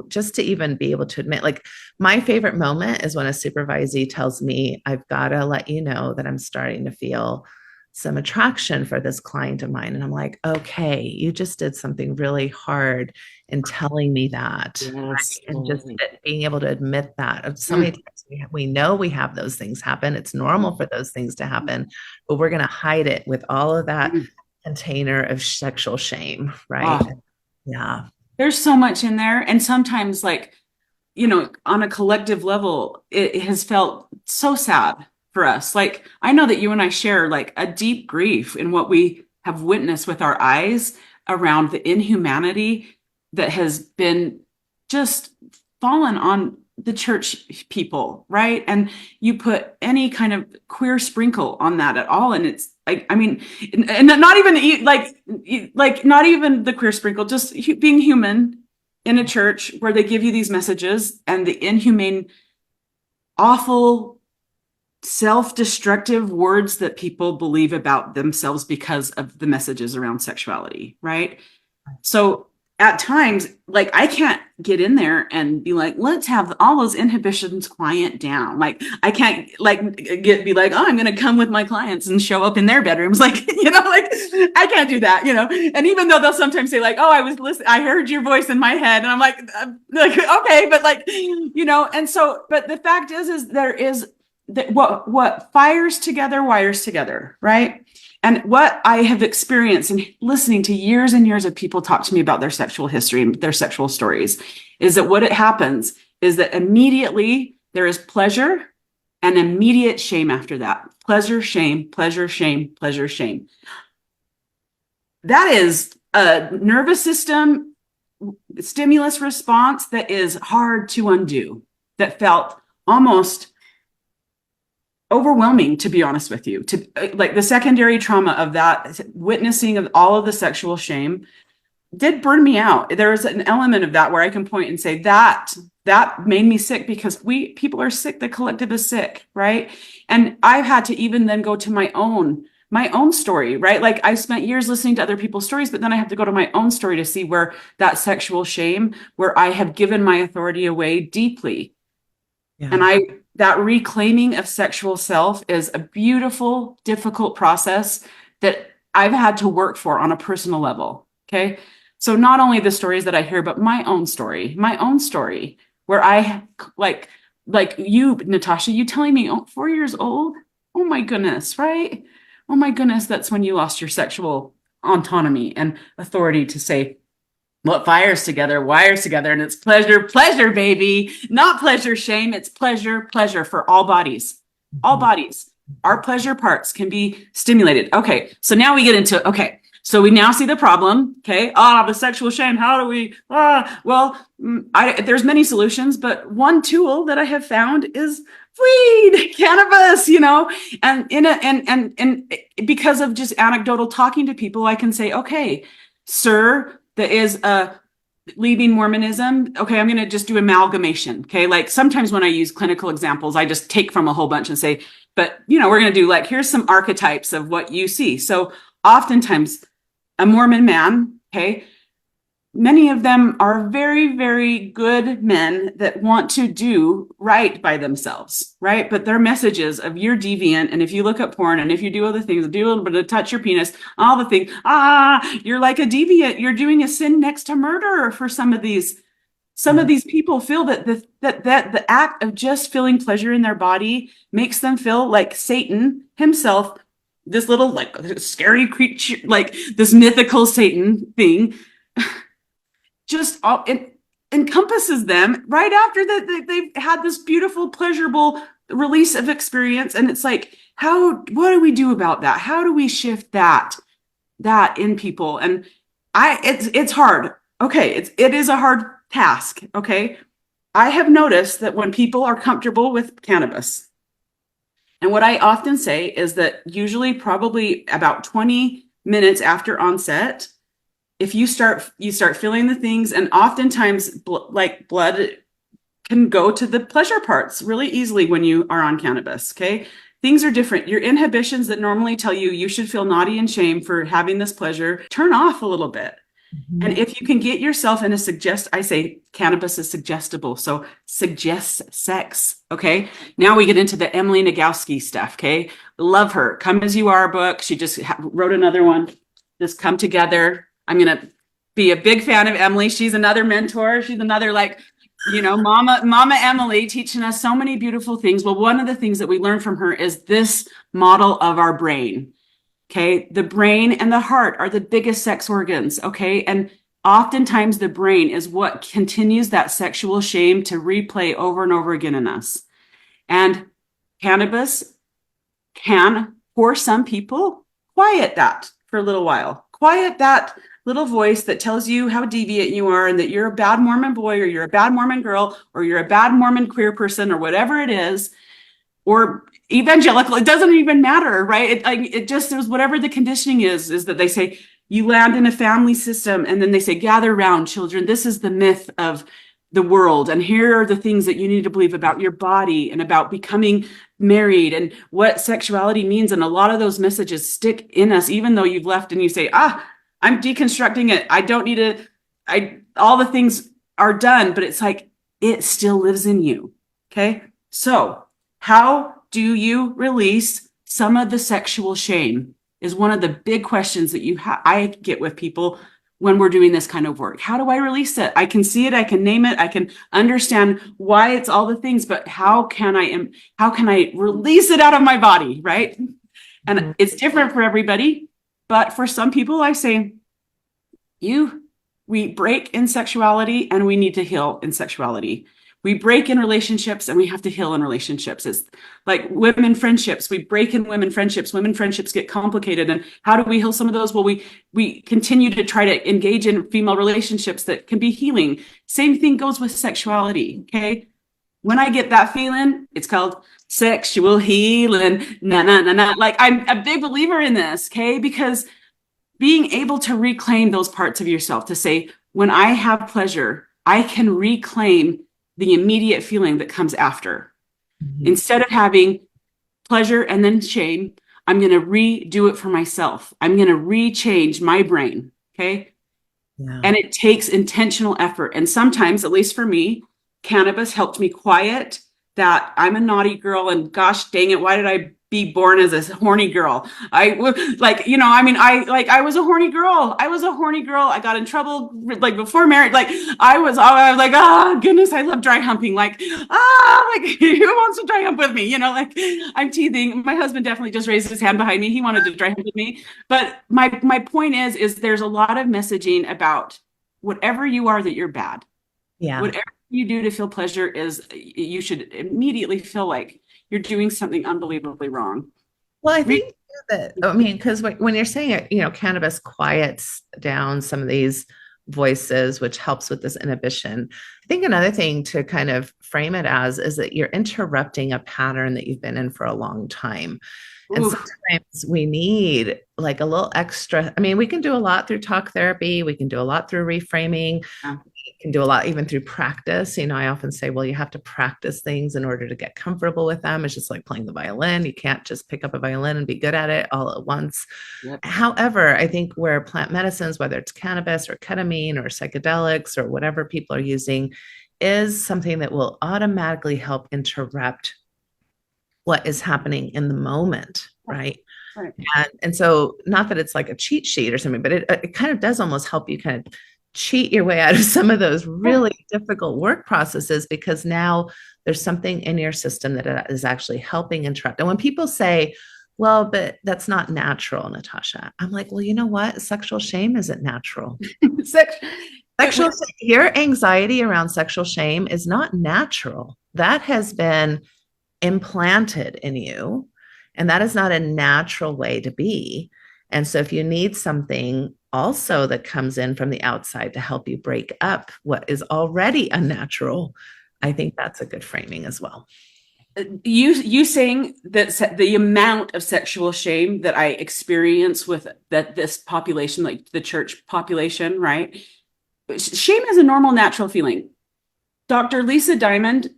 [SPEAKER 2] just to even be able to admit, like, my favorite moment is when a supervisee tells me, I've got to let you know that I'm starting to feel some attraction for this client of mine. And I'm like, okay, you just did something really hard in telling me that.
[SPEAKER 3] Yes.
[SPEAKER 2] Right? And just being able to admit that. So many times we know we have those things happen. It's normal for those things to happen, but we're going to hide it with all of that container of sexual shame, right? Yeah.
[SPEAKER 3] There's so much in there. And sometimes, like, on a collective level, it has felt so sad for us. Like, I know that you and I share like a deep grief in what we have witnessed with our eyes around the inhumanity that has been just fallen on the church people, right? And you put any kind of queer sprinkle on that at all, and it's I mean, and not even like not even the queer sprinkle, just being human in a church where they give you these messages and the inhumane, awful, self-destructive words that people believe about themselves because of the messages around sexuality, right? So at times, like, I can't get in there and be like, let's have all those inhibitions quiet down. Like, I can't be like, oh, I'm going to come with my clients and show up in their bedrooms. Like, I can't do that, and even though they'll sometimes say like, oh, I was listening, I heard your voice in my head. And I'm like, okay, but like, and so, but the fact is there is that what fires together, wires together. Right. And what I have experienced in listening to years and years of people talk to me about their sexual history and their sexual stories is that what happens is that immediately there is pleasure and immediate shame after that. Pleasure, shame, pleasure, shame, pleasure, shame. That is a nervous system stimulus response that is hard to undo, that felt almost overwhelming, to be honest with you. To like the secondary trauma of that, witnessing of all of the sexual shame did burn me out. There is an element of that where I can point and say that made me sick, because people are sick. The collective is sick, right? And I've had to even then go to my own story, right? Like, I spent years listening to other people's stories, but then I have to go to my own story to see where that sexual shame, where I have given my authority away deeply. Yeah. And that reclaiming of sexual self is a beautiful, difficult process that I've had to work for on a personal level. Okay. So not only the stories that I hear, but my own story where I like you, Natasha, you telling me, 4 years old. Oh my goodness. Right. Oh my goodness. That's when you lost your sexual autonomy and authority to say, what fires together, wires together. And it's pleasure, pleasure, baby, not pleasure, shame. It's pleasure, pleasure for all bodies, all bodies. Our pleasure parts can be stimulated. Okay. So now we get into, okay. So we now see the problem. Okay. The sexual shame. How do we, there's many solutions, but one tool that I have found is weed, cannabis, and because of just anecdotal talking to people, I can say, okay, sir, that is leaving Mormonism. Okay, I'm going to just do amalgamation. Okay, like sometimes when I use clinical examples, I just take from a whole bunch and say, but we're going to do like, here's some archetypes of what you see. So oftentimes a Mormon man, okay, many of them are very, very good men that want to do right by themselves, right? But their messages of you're deviant, and if you look at porn, and if you do other things, do a little bit of touch your penis, all the things, you're like a deviant, you're doing a sin next to murder for some of these. Some of these people feel that the act of just feeling pleasure in their body makes them feel like Satan himself, this little like scary creature, like this mythical Satan thing, just it encompasses them right after that they've had this beautiful, pleasurable release of experience. And it's like, what do we do about that? How do we shift that in people? And it's hard. Okay, it is a hard task. Okay. I have noticed that when people are comfortable with cannabis, and what I often say is that usually probably about 20 minutes after onset, if you start feeling the things, and oftentimes like blood can go to the pleasure parts really easily when you are on cannabis. Okay. Things are different. Your inhibitions that normally tell you should feel naughty and shame for having this pleasure turn off a little bit. Mm-hmm. And if you can get yourself in I say cannabis is suggestible. So suggest sex. Okay. Now we get into the Emily Nagoski stuff. Okay. Love her. Come As You Are book. She just wrote another one. Just Come Together. I'm going to be a big fan of Emily. She's another mentor. She's another Mama Emily teaching us so many beautiful things. Well, one of the things that we learn from her is this model of our brain. Okay. The brain and the heart are the biggest sex organs. Okay. And oftentimes the brain is what continues that sexual shame to replay over and over again in us. And cannabis can, for some people, quiet that for a little while. Quiet that little voice that tells you how deviant you are and that you're a bad Mormon boy or you're a bad Mormon girl or you're a bad Mormon queer person or whatever it is, or evangelical. It doesn't even matter, right? It just is whatever the conditioning is that they say you land in a family system and then they say, gather round, children. This is the myth of the world. And here are the things that you need to believe about your body and about becoming married and what sexuality means. And a lot of those messages stick in us, even though you've left and you say, I'm deconstructing it. I don't need to, all the things are done, but it's like, it still lives in you. Okay. So how do you release some of the sexual shame is one of the big questions that I get with people when we're doing this kind of work. How do I release it? I can see it. I can name it. I can understand why it's all the things, but how can I release it out of my body? Right. And it's different for everybody. But for some people, I say, we break in sexuality and we need to heal in sexuality. We break in relationships and we have to heal in relationships. It's like women friendships. We break in women friendships. Women friendships get complicated. And how do we heal some of those? Well, we continue to try to engage in female relationships that can be healing. Same thing goes with sexuality. Okay. When I get that feeling, it's called sexual healing. Like I'm a big believer in this. Okay. Because being able to reclaim those parts of yourself to say, when I have pleasure, I can reclaim the immediate feeling that comes after. Mm-hmm. Instead of having pleasure and then shame, I'm going to redo it for myself. I'm going to rechange my brain. Okay. Yeah. And it takes intentional effort. And sometimes, at least for me, cannabis helped me quiet that I'm a naughty girl and gosh dang it, why did I be born as a horny girl? I was a horny girl. I got in trouble like before marriage. Like I was like, oh goodness, I love dry humping. Like, who wants to dry hump with me? Like I'm teething. My husband definitely just raised his hand behind me. He wanted to dry hump with me. But my point is there's a lot of messaging about whatever you are that you're bad. Yeah. Whatever you do to feel pleasure is you should immediately feel like you're doing something unbelievably wrong.
[SPEAKER 2] Well, I think because when you're saying it, cannabis quiets down some of these voices, which helps with this inhibition. I think another thing to kind of frame it as is that you're interrupting a pattern that you've been in for a long time. And sometimes we need like a little extra. I mean, we can do a lot through talk therapy. We can do a lot through reframing. Yeah. can do a lot even through practice. I often say, well, you have to practice things in order to get comfortable with them. It's just like playing the violin. You can't just pick up a violin and be good at it all at once.
[SPEAKER 3] Yep.
[SPEAKER 2] However, I think where plant medicines, whether it's cannabis or ketamine or psychedelics or whatever people are using, is something that will automatically help interrupt what is happening in the moment, right?
[SPEAKER 3] Right.
[SPEAKER 2] And so not that it's like a cheat sheet or something, but it kind of does almost help you kind of cheat your way out of some of those really difficult work processes, because now there's something in your system that is actually helping interrupt. And when people say, well, but that's not natural, Natasha, I'm like, well, you know what? Sexual shame isn't natural. Your anxiety around sexual shame is not natural. That has been implanted in you, and that is not a natural way to be. And so if you need something also that comes in from the outside to help you break up what is already unnatural, I think that's a good framing as well.
[SPEAKER 3] You saying that the amount of sexual shame that I experience with this population, like the church population, right? Shame is a normal, natural feeling. Dr. Lisa Diamond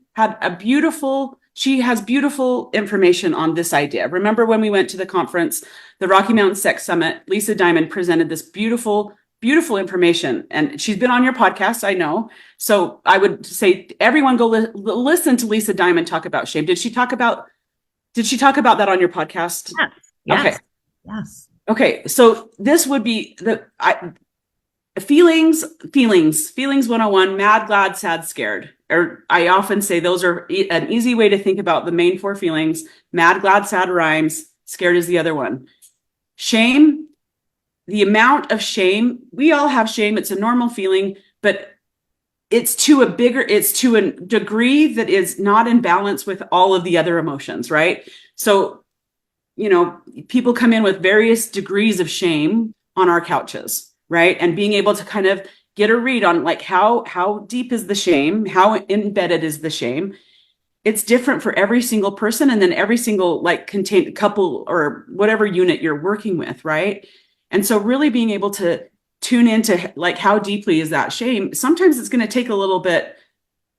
[SPEAKER 3] she has beautiful information on this idea. Remember when we went to the conference, the Rocky Mountain Sex Summit, Lisa Diamond presented this beautiful, beautiful information. And she's been on your podcast, I know. So I would say everyone go listen to Lisa Diamond talk about shame. Did she talk about that on your podcast?
[SPEAKER 2] Yes.
[SPEAKER 3] Okay.
[SPEAKER 2] Yes.
[SPEAKER 3] Okay. So this would be feelings 101, mad, glad, sad, scared. Or I often say those are an easy way to think about the main 4 feelings. Mad, glad, sad rhymes. Scared is the other one. Shame, the amount of shame, we all have shame. It's a normal feeling, but it's to a degree that is not in balance with all of the other emotions, right? So, people come in with various degrees of shame on our couches, right? And being able to kind of get a read on like how deep is the shame, how embedded is the shame. It's different for every single person, and then every single contained couple or whatever unit you're working with, right? And so really being able to tune into how deeply is that shame. Sometimes it's going to take a little bit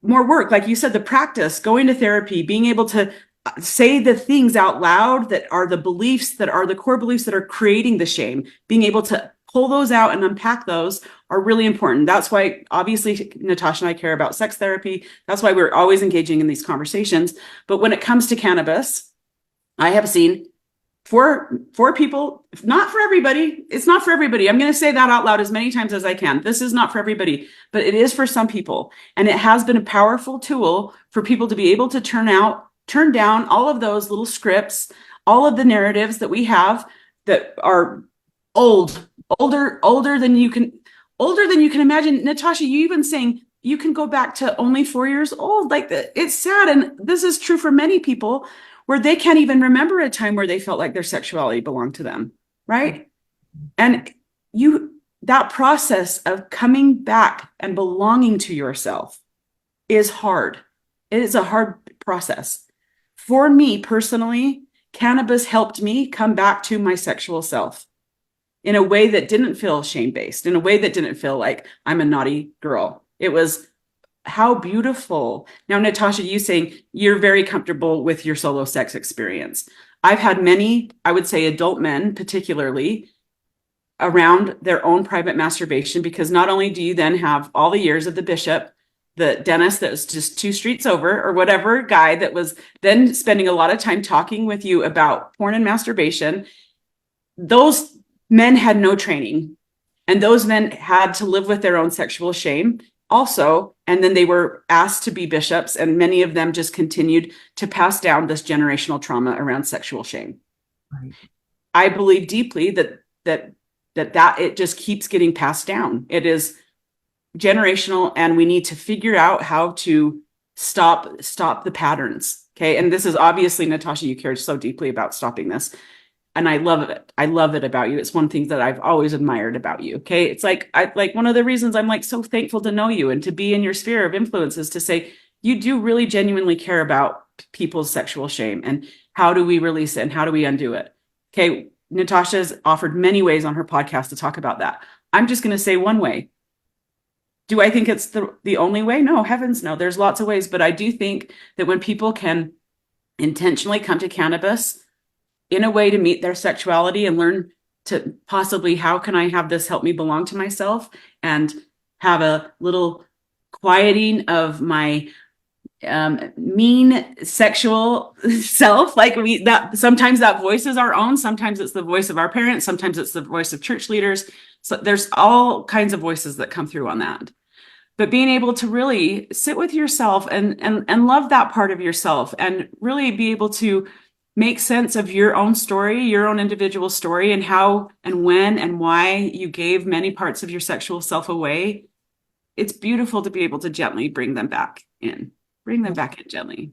[SPEAKER 3] more work, like you said, the practice, going to therapy, being able to say the things out loud that are the beliefs, that are the core beliefs that are creating the shame. Being able to pull those out and unpack those are really important. That's why obviously Natasha and I care about sex therapy. That's why we're always engaging in these conversations. But when it comes to cannabis, I have seen for people, not for everybody. It's not for everybody. I'm going to say that out loud as many times as I can. This is not for everybody, but it is for some people. And it has been a powerful tool for people to be able to turn down all of those little scripts, all of the narratives that we have that are older than you can imagine. Natasha, you even saying you can go back to only 4 years old. It's sad. And this is true for many people where they can't even remember a time where they felt like their sexuality belonged to them. Right. And that process of coming back and belonging to yourself is hard. It is a hard process. For me personally, cannabis helped me come back to my sexual self in a way that didn't feel shame-based, in a way that didn't feel like I'm a naughty girl. It was how beautiful. Now, Natasha, you saying you're very comfortable with your solo sex experience. I've had many, I would say adult men particularly, around their own private masturbation, because not only do you then have all the years of the bishop, the dentist that was just 2 streets over, or whatever guy that was then spending a lot of time talking with you about porn and masturbation. Those men had no training, and those men had to live with their own sexual shame also. And then they were asked to be bishops, and many of them just continued to pass down this generational trauma around sexual shame. Right. I believe deeply that it just keeps getting passed down. It is generational, and we need to figure out how to stop the patterns. Okay. And this is obviously, Natasha, you care so deeply about stopping this. And I love it. I love it about you. It's one thing that I've always admired about you. Okay. It's like one of the reasons I'm so thankful to know you and to be in your sphere of influence is to say, you do really genuinely care about people's sexual shame, and how do we release it and how do we undo it? Okay. Natasha's offered many ways on her podcast to talk about that. I'm just going to say one way. Do I think it's the only way? No, heavens no. There's lots of ways, but I do think that when people can intentionally come to cannabis in a way to meet their sexuality and learn to possibly, how can I have this help me belong to myself and have a little quieting of my mean sexual self. Like that sometimes that voice is our own, sometimes it's the voice of our parents, sometimes it's the voice of church leaders. So there's all kinds of voices that come through on that. But being able to really sit with yourself and love that part of yourself and really be able to make sense of your own story, your own individual story, and how and when and why you gave many parts of your sexual self away. It's beautiful to be able to gently bring them back in gently.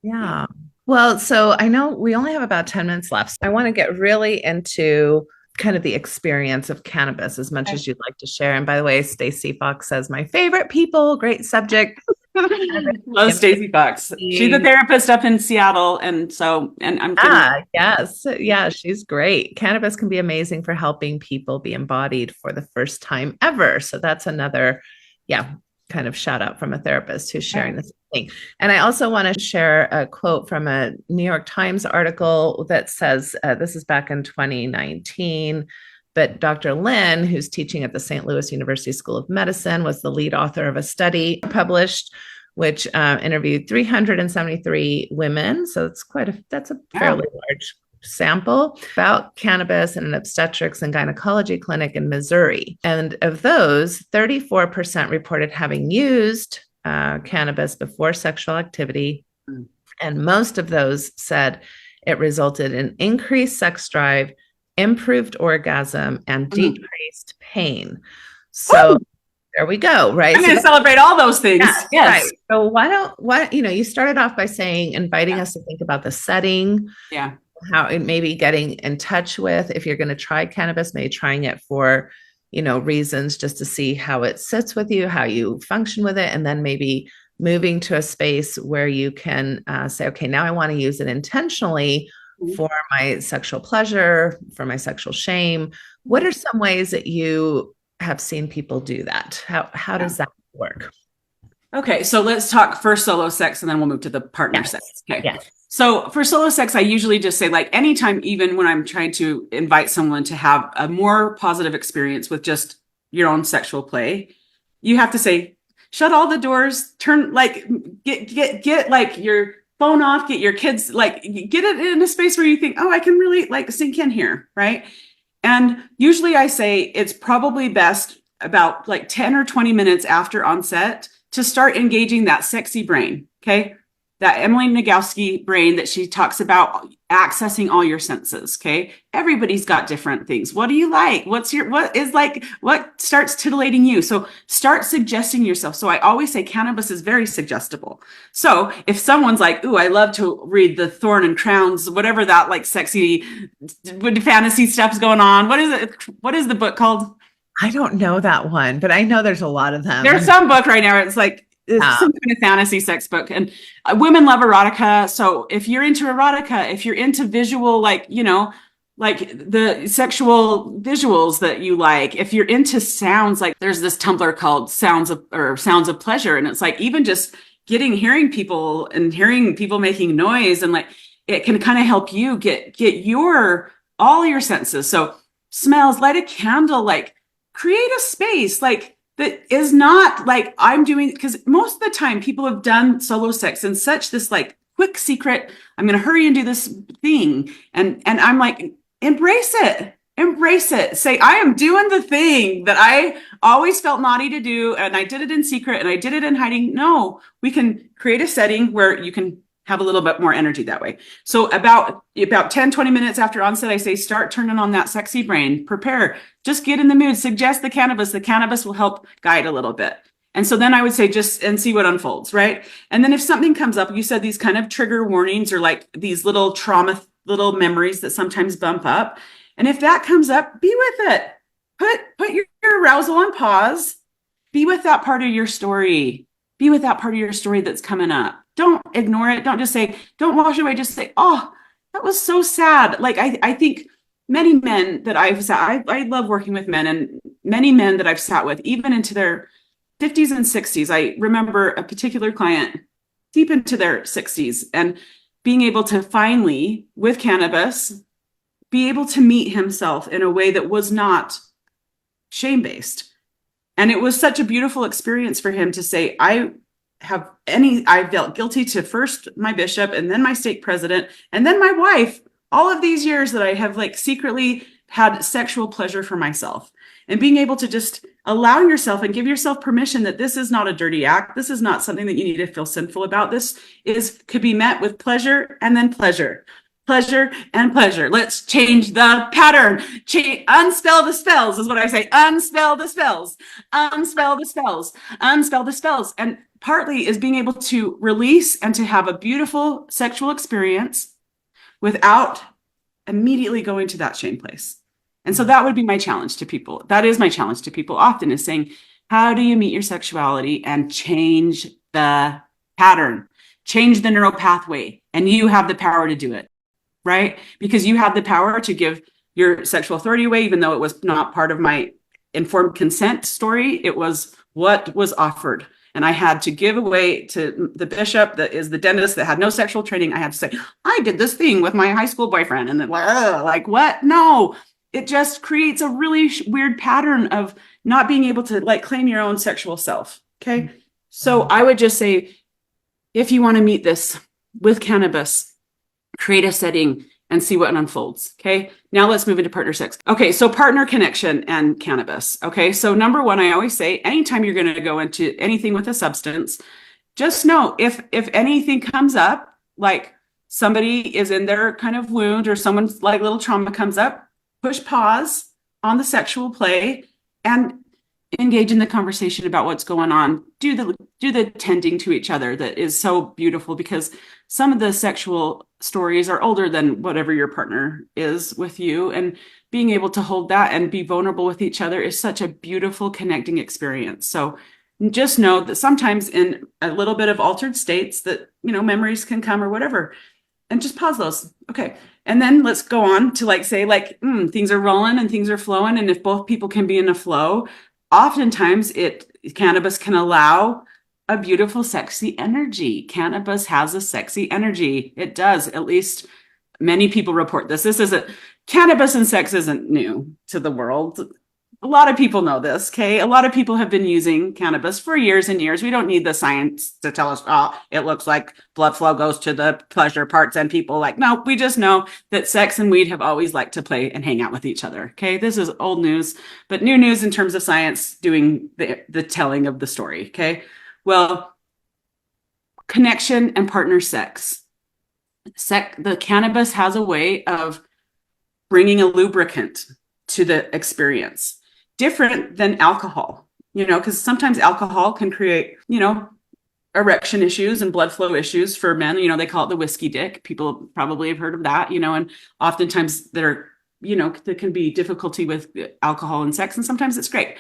[SPEAKER 2] Yeah. Well, so I know we only have about 10 minutes left. I want to get really into kind of the experience of cannabis as much as you'd like to share. And by the way, Stacey Fox says, my favorite people, great subject.
[SPEAKER 3] Love Stacey Fox. She's a therapist up in Seattle. And I'm
[SPEAKER 2] yes. Yeah, she's great. Cannabis can be amazing for helping people be embodied for the first time ever. So that's another, kind of shout out from a therapist who's sharing this thing. And I also want to share a quote from a New York Times article that says, this is back in 2019, but Dr. Lin, who's teaching at the St. Louis University School of Medicine, was the lead author of a study published, which interviewed 373 women. So that's a fairly large sample about cannabis in an obstetrics and gynecology clinic in Missouri. And of those, 34% reported having used cannabis before sexual activity. And most of those said it resulted in increased sex drive, improved orgasm, and decreased pain. So there we go, right?
[SPEAKER 3] I'm going to celebrate all those things. Yes.
[SPEAKER 2] Right. So you started off by saying, inviting us to think about the setting.
[SPEAKER 3] Yeah.
[SPEAKER 2] How it maybe getting in touch with, if you're going to try cannabis, maybe trying it for, reasons just to see how it sits with you, how you function with it. And then maybe moving to a space where you can say, okay, now I want to use it intentionally for my sexual pleasure, for my sexual shame. What are some ways that you have seen people do that? How does that work?
[SPEAKER 3] Okay. So let's talk first solo sex and then we'll move to the partner sex. Okay.
[SPEAKER 2] Yes.
[SPEAKER 3] So for solo sex, I usually just say, like, anytime, even when I'm trying to invite someone to have a more positive experience with just your own sexual play, you have to say, shut all the doors, turn, like, get like your phone off, get your kids, like, get it in a space where you think, oh, I can really like sink in here. Right. And usually I say it's probably best about like 10 or 20 minutes after onset to start engaging that sexy brain. Okay. That Emily Nagoski brain that she talks about accessing all your senses. Okay. Everybody's got different things. What do you like? What starts titillating you? So start suggesting yourself. So I always say cannabis is very suggestible. So if someone's like, ooh, I love to read the Thorn and Crowns, whatever that like sexy fantasy stuff's going on. What is it? What is the book called?
[SPEAKER 2] I don't know that one, but I know there's a lot of them.
[SPEAKER 3] There's some book right now. It's like, some kind of fantasy sex book, and women love erotica. So if you're into erotica, if you're into visual, like the sexual visuals that you like, if you're into sounds, like there's this Tumblr called Sounds of Pleasure, and it's like even just hearing people making noise, and like it can kind of help you get all your senses. So smells, light a candle, like create a space, like. That is not like I'm doing, because most of the time people have done solo sex in such this like quick secret, I'm going to hurry and do this thing. And I'm like, embrace it. Say, I am doing the thing that I always felt naughty to do. And I did it in secret and I did it in hiding. No, we can create a setting where you can have a little bit more energy that way. So about 10, 20 minutes after onset, I say, start turning on that sexy brain, prepare, just get in the mood, suggest the cannabis will help guide a little bit. And so then I would say, just, and see what unfolds. Right. And then if something comes up, you said these kind of trigger warnings or like these little trauma, little memories that sometimes bump up. And if that comes up, be with it, put your arousal on pause, be with that part of your story, that's coming up. Don't ignore it. Don't just say, don't wash away. Just say, oh, that was so sad. Like, I think many men that I love working with men, and many men that I've sat with, even into their 50s and 60s. I remember a particular client deep into their 60s and being able to finally, with cannabis, be able to meet himself in a way that was not shame-based. And it was such a beautiful experience for him to say, I felt guilty to first my bishop and then my stake president and then my wife, all of these years that I have like secretly had sexual pleasure for myself. And being able to just allow yourself and give yourself permission that this is not a dirty act. This is not something that you need to feel sinful about. This could be met with pleasure and then pleasure. Pleasure and pleasure. Let's change the pattern. Unspell the spells is what I say. Unspell the spells. Unspell the spells. Unspell the spells. And partly is being able to release and to have a beautiful sexual experience without immediately going to that shame place. And so that would be my challenge to people. That is my challenge to people often, is saying, how do you meet your sexuality and change the pattern, change the neural pathway, and you have the power to do it, right? Because you have the power to give your sexual authority away, even though it was not part of my informed consent story. It was what was offered. And I had to give away to the bishop that is the dentist that had no sexual training. I had to say, I did this thing with my high school boyfriend. And then like, what? No. It just creates a really weird pattern of not being able to like claim your own sexual self. Okay. So I would just say, if you want to meet this with cannabis, create a setting and see what unfolds. Okay. Now let's move into partner sex. Okay. So partner connection and cannabis. Okay. So number one, I always say, anytime you're going to go into anything with a substance, just know if anything comes up, like somebody is in their kind of wound or someone's like little trauma comes up, push pause on the sexual play and engage in the conversation about what's going on. Do the tending to each other that is so beautiful, because some of the sexual stories are older than whatever your partner is with you. And being able to hold that and be vulnerable with each other is such a beautiful connecting experience. So just know that sometimes in a little bit of altered states that, memories can come or whatever, and just pause those. Okay. And then let's go on to things are rolling and things are flowing. And if both people can be in a flow, oftentimes cannabis can allow a beautiful, sexy energy. Cannabis has a sexy energy. It does. At least many people report this. Cannabis and sex isn't new to the world. A lot of people know this, okay? A lot of people have been using cannabis for years and years. We don't need the science to tell us, it looks like blood flow goes to the pleasure parts and people no, we just know that sex and weed have always liked to play and hang out with each other, okay? This is old news, but new news in terms of science doing the telling of the story, okay? Well, connection and partner sex. The cannabis has a way of bringing a lubricant to the experience. Different than alcohol, because sometimes alcohol can create, erection issues and blood flow issues for men. They call it the whiskey dick. People probably have heard of that, and oftentimes there can be difficulty with alcohol and sex, and sometimes it's great.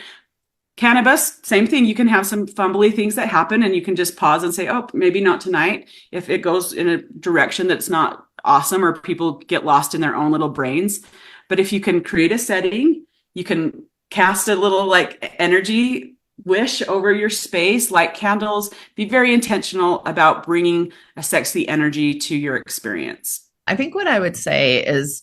[SPEAKER 3] Cannabis, same thing. You can have some fumbly things that happen and you can just pause and say, oh, maybe not tonight. If it goes in a direction that's not awesome or people get lost in their own little brains. But if you can create a setting, you can cast a little energy wish over your space, light candles, be very intentional about bringing a sexy energy to your experience.
[SPEAKER 2] I think what I would say is,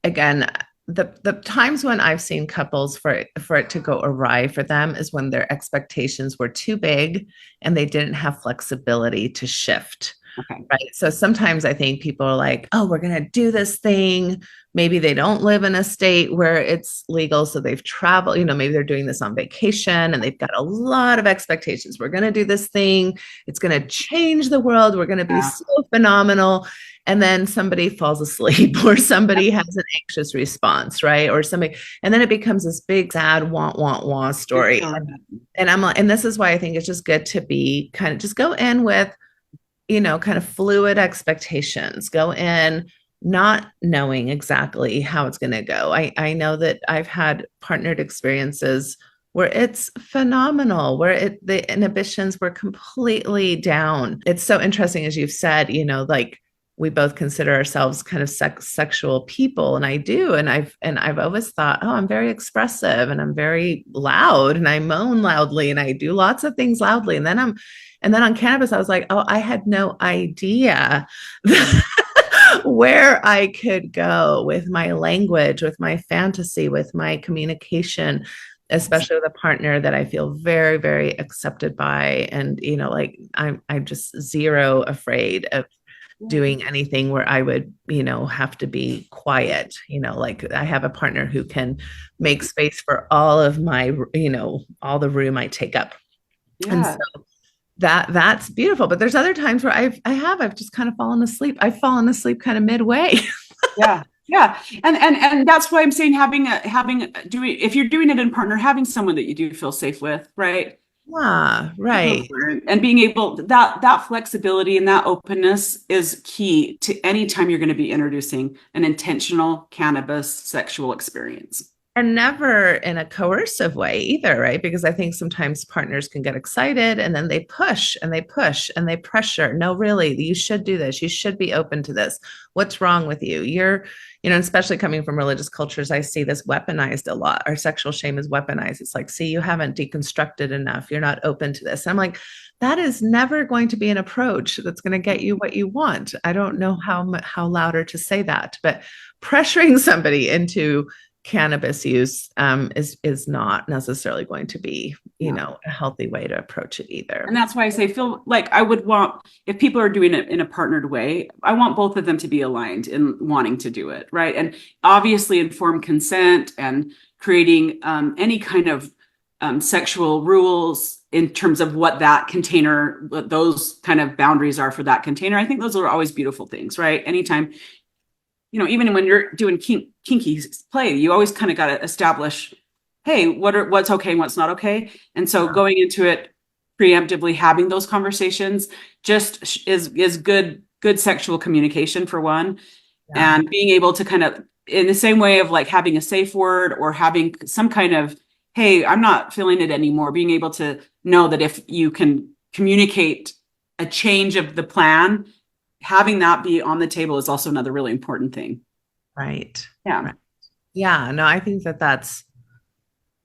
[SPEAKER 2] again, the times when I've seen couples for it to go awry for them is when their expectations were too big and they didn't have flexibility to shift.
[SPEAKER 3] Okay.
[SPEAKER 2] Right. So sometimes I think people are like, oh, we're going to do this thing. Maybe they don't live in a state where it's legal. So they've traveled, maybe they're doing this on vacation and they've got a lot of expectations. We're going to do this thing. It's going to change the world. We're going to be so phenomenal. And then somebody falls asleep or somebody has an anxious response, right? Or somebody, and then it becomes this big, sad, want story. And this is why I think it's just good to be kind of just go in with, kind of fluid expectations, go in not knowing exactly how it's going to go. I know that I've had partnered experiences where it's phenomenal, where the inhibitions were completely down. It's so interesting, as you've said, we both consider ourselves kind of sexual people. And I do. And I've always thought, oh, I'm very expressive and I'm very loud and I moan loudly and I do lots of things loudly. And then on cannabis, I was like, oh, I had no idea where I could go with my language, with my fantasy, with my communication, especially with a partner that I feel very, very accepted by. And, like I'm just zero afraid of doing anything where I would, have to be quiet, like I have a partner who can make space for all of my, all the room I take up. Yeah. And so that's beautiful. But there's other times where I've just kind of fallen asleep. I've fallen asleep kind of midway.
[SPEAKER 3] Yeah. Yeah. And that's why I'm saying if you're doing it in partner, having someone that you do feel safe with, right?
[SPEAKER 2] Yeah, right.
[SPEAKER 3] And being able that flexibility and that openness is key to any time you're going to be introducing an intentional cannabis sexual experience.
[SPEAKER 2] And never in a coercive way either, right? Because I think sometimes partners can get excited and then they push and they push and they pressure. No, really, you should do this. You should be open to this. What's wrong with you? You're, especially coming from religious cultures, I see this weaponized a lot. Our sexual shame is weaponized. It's like, see, you haven't deconstructed enough. You're not open to this. And I'm like, that is never going to be an approach that's going to get you what you want. I don't know how louder to say that, but pressuring somebody into cannabis use is not necessarily going to be, a healthy way to approach it either.
[SPEAKER 3] And that's why I say, feel like I would want, if people are doing it in a partnered way, I want both of them to be aligned in wanting to do it, right? And obviously informed consent and creating any kind of sexual rules in terms of what that container, what those kind of boundaries are for that container. I think those are always beautiful things, right? Anytime, even when you're doing kinky play, you always kind of got to establish, hey, what's okay and what's not okay. And so going into it preemptively, having those conversations just is good sexual communication for one. Yeah. And being able to kind of, in the same way of like having a safe word or having some kind of, hey, I'm not feeling it anymore, being able to know that if you can communicate a change of the plan, having that be on the table is also another really important thing.
[SPEAKER 2] Right.
[SPEAKER 3] Yeah.
[SPEAKER 2] Right. Yeah. No, I think that's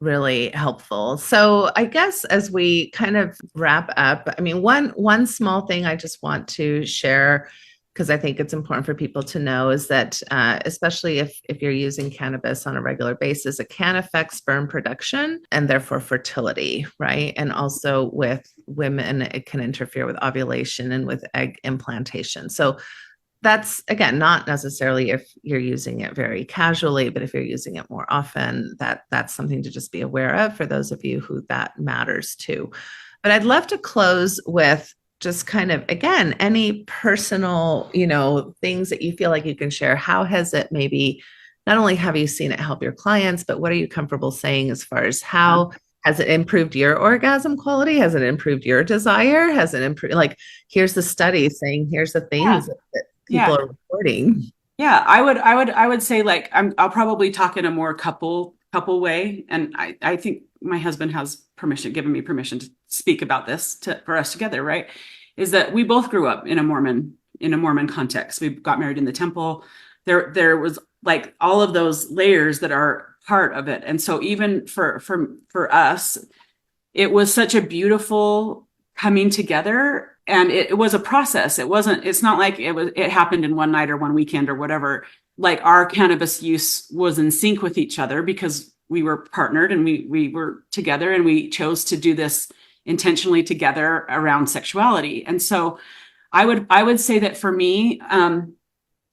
[SPEAKER 2] really helpful. So I guess as we kind of wrap up, I mean, one small thing I just want to share, because I think it's important for people to know, is that especially if you're using cannabis on a regular basis, it can affect sperm production and therefore fertility, right? And also with women, it can interfere with ovulation and with egg implantation. So that's, again, not necessarily if you're using it very casually, but if you're using it more often, that's something to just be aware of for those of you who that matters to. But I'd love to close with just kind of, again, any personal, things that you feel like you can share. How has it maybe, not only have you seen it help your clients, but what are you comfortable saying as far as how has it improved your orgasm quality? Has it improved your desire? Has it improved, like, here's the study saying, here's the things that people are reporting.
[SPEAKER 3] Yeah, I would say, like, I'll probably talk in a more couple way. And I think my husband has given me permission to speak about this for us together, right? Is that we both grew up in a Mormon context. We got married in the temple. There was like all of those layers that are part of it. And so even for us, it was such a beautiful coming together. And it was a process. It's not like it happened in one night or one weekend or whatever. Like, our cannabis use was in sync with each other because we were partnered and we were together, and we chose to do this intentionally together around sexuality. And so I would say that for me,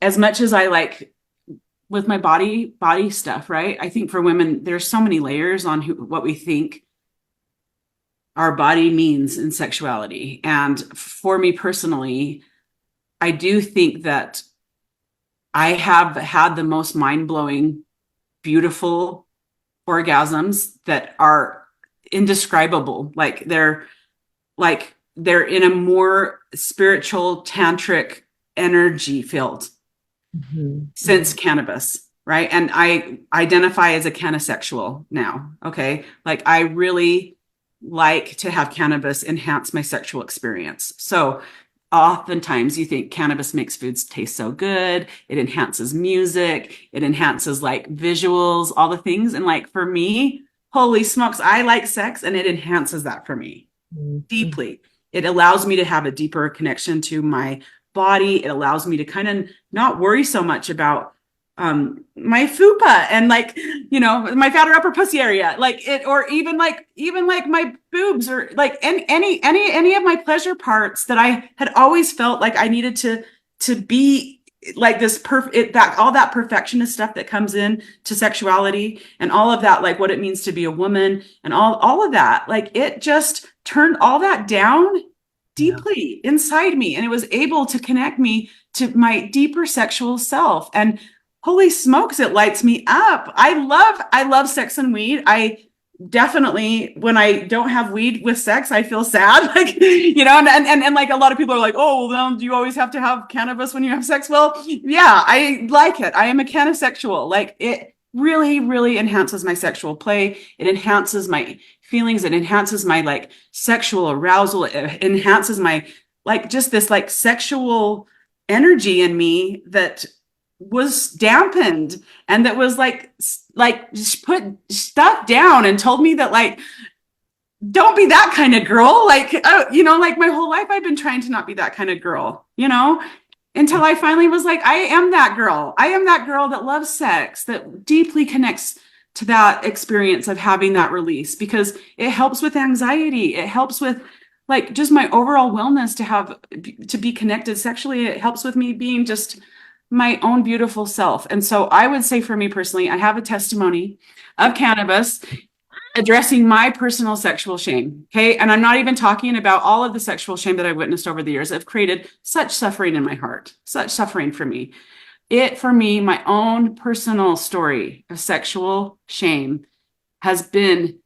[SPEAKER 3] as much as I like with my body stuff, right? I think for women, there's so many layers on what we think our body means in sexuality. And for me personally, I do think that I have had the most mind-blowing, beautiful orgasms that are indescribable. Like they're in a more spiritual, tantric energy field since cannabis, right? And I identify as a canisexual now. Okay. Like, I really like to have cannabis enhance my sexual experience. So oftentimes you think cannabis makes foods taste so good. It enhances music. It enhances like visuals, all the things. And like for me, holy smokes, I like sex and it enhances that for me deeply. It allows me to have a deeper connection to my body. It allows me to kind of not worry so much about my fupa and like, you know, my fat or upper pussy area, like it, or even like my boobs or like any of my pleasure parts that I had always felt like I needed to be like this perfect, that all that perfectionist stuff that comes in to sexuality and all of that, like what it means to be a woman and all of that, like it just turned all that down deeply inside me. And it was able to connect me to my deeper sexual self. And holy smokes, it lights me up. I love sex and weed. I definitely, when I don't have weed with sex, I feel sad. Like, you know, and like a lot of people are like, oh, well, do you always have to have cannabis when you have sex? Well, yeah, I like it. I am a canisexual. Like it really, really enhances my sexual play. It enhances my feelings. It enhances my like sexual arousal. It enhances my like just this like sexual energy in me that was dampened and that was like just put stuff down and told me that like don't be that kind of girl, like you know, like my whole life I've been trying to not be that kind of girl, you know, until I finally was like, I am that girl that loves sex, that deeply connects to that experience of having that release, because it helps with anxiety, it helps with like just my overall wellness to be connected sexually. It helps with me being just my own beautiful self. And so I would say for me personally, I have a testimony of cannabis addressing my personal sexual shame. Okay. And I'm not even talking about all of the sexual shame that I've witnessed over the years that have created such suffering in my heart, such suffering for me. For me, my own personal story of sexual shame has been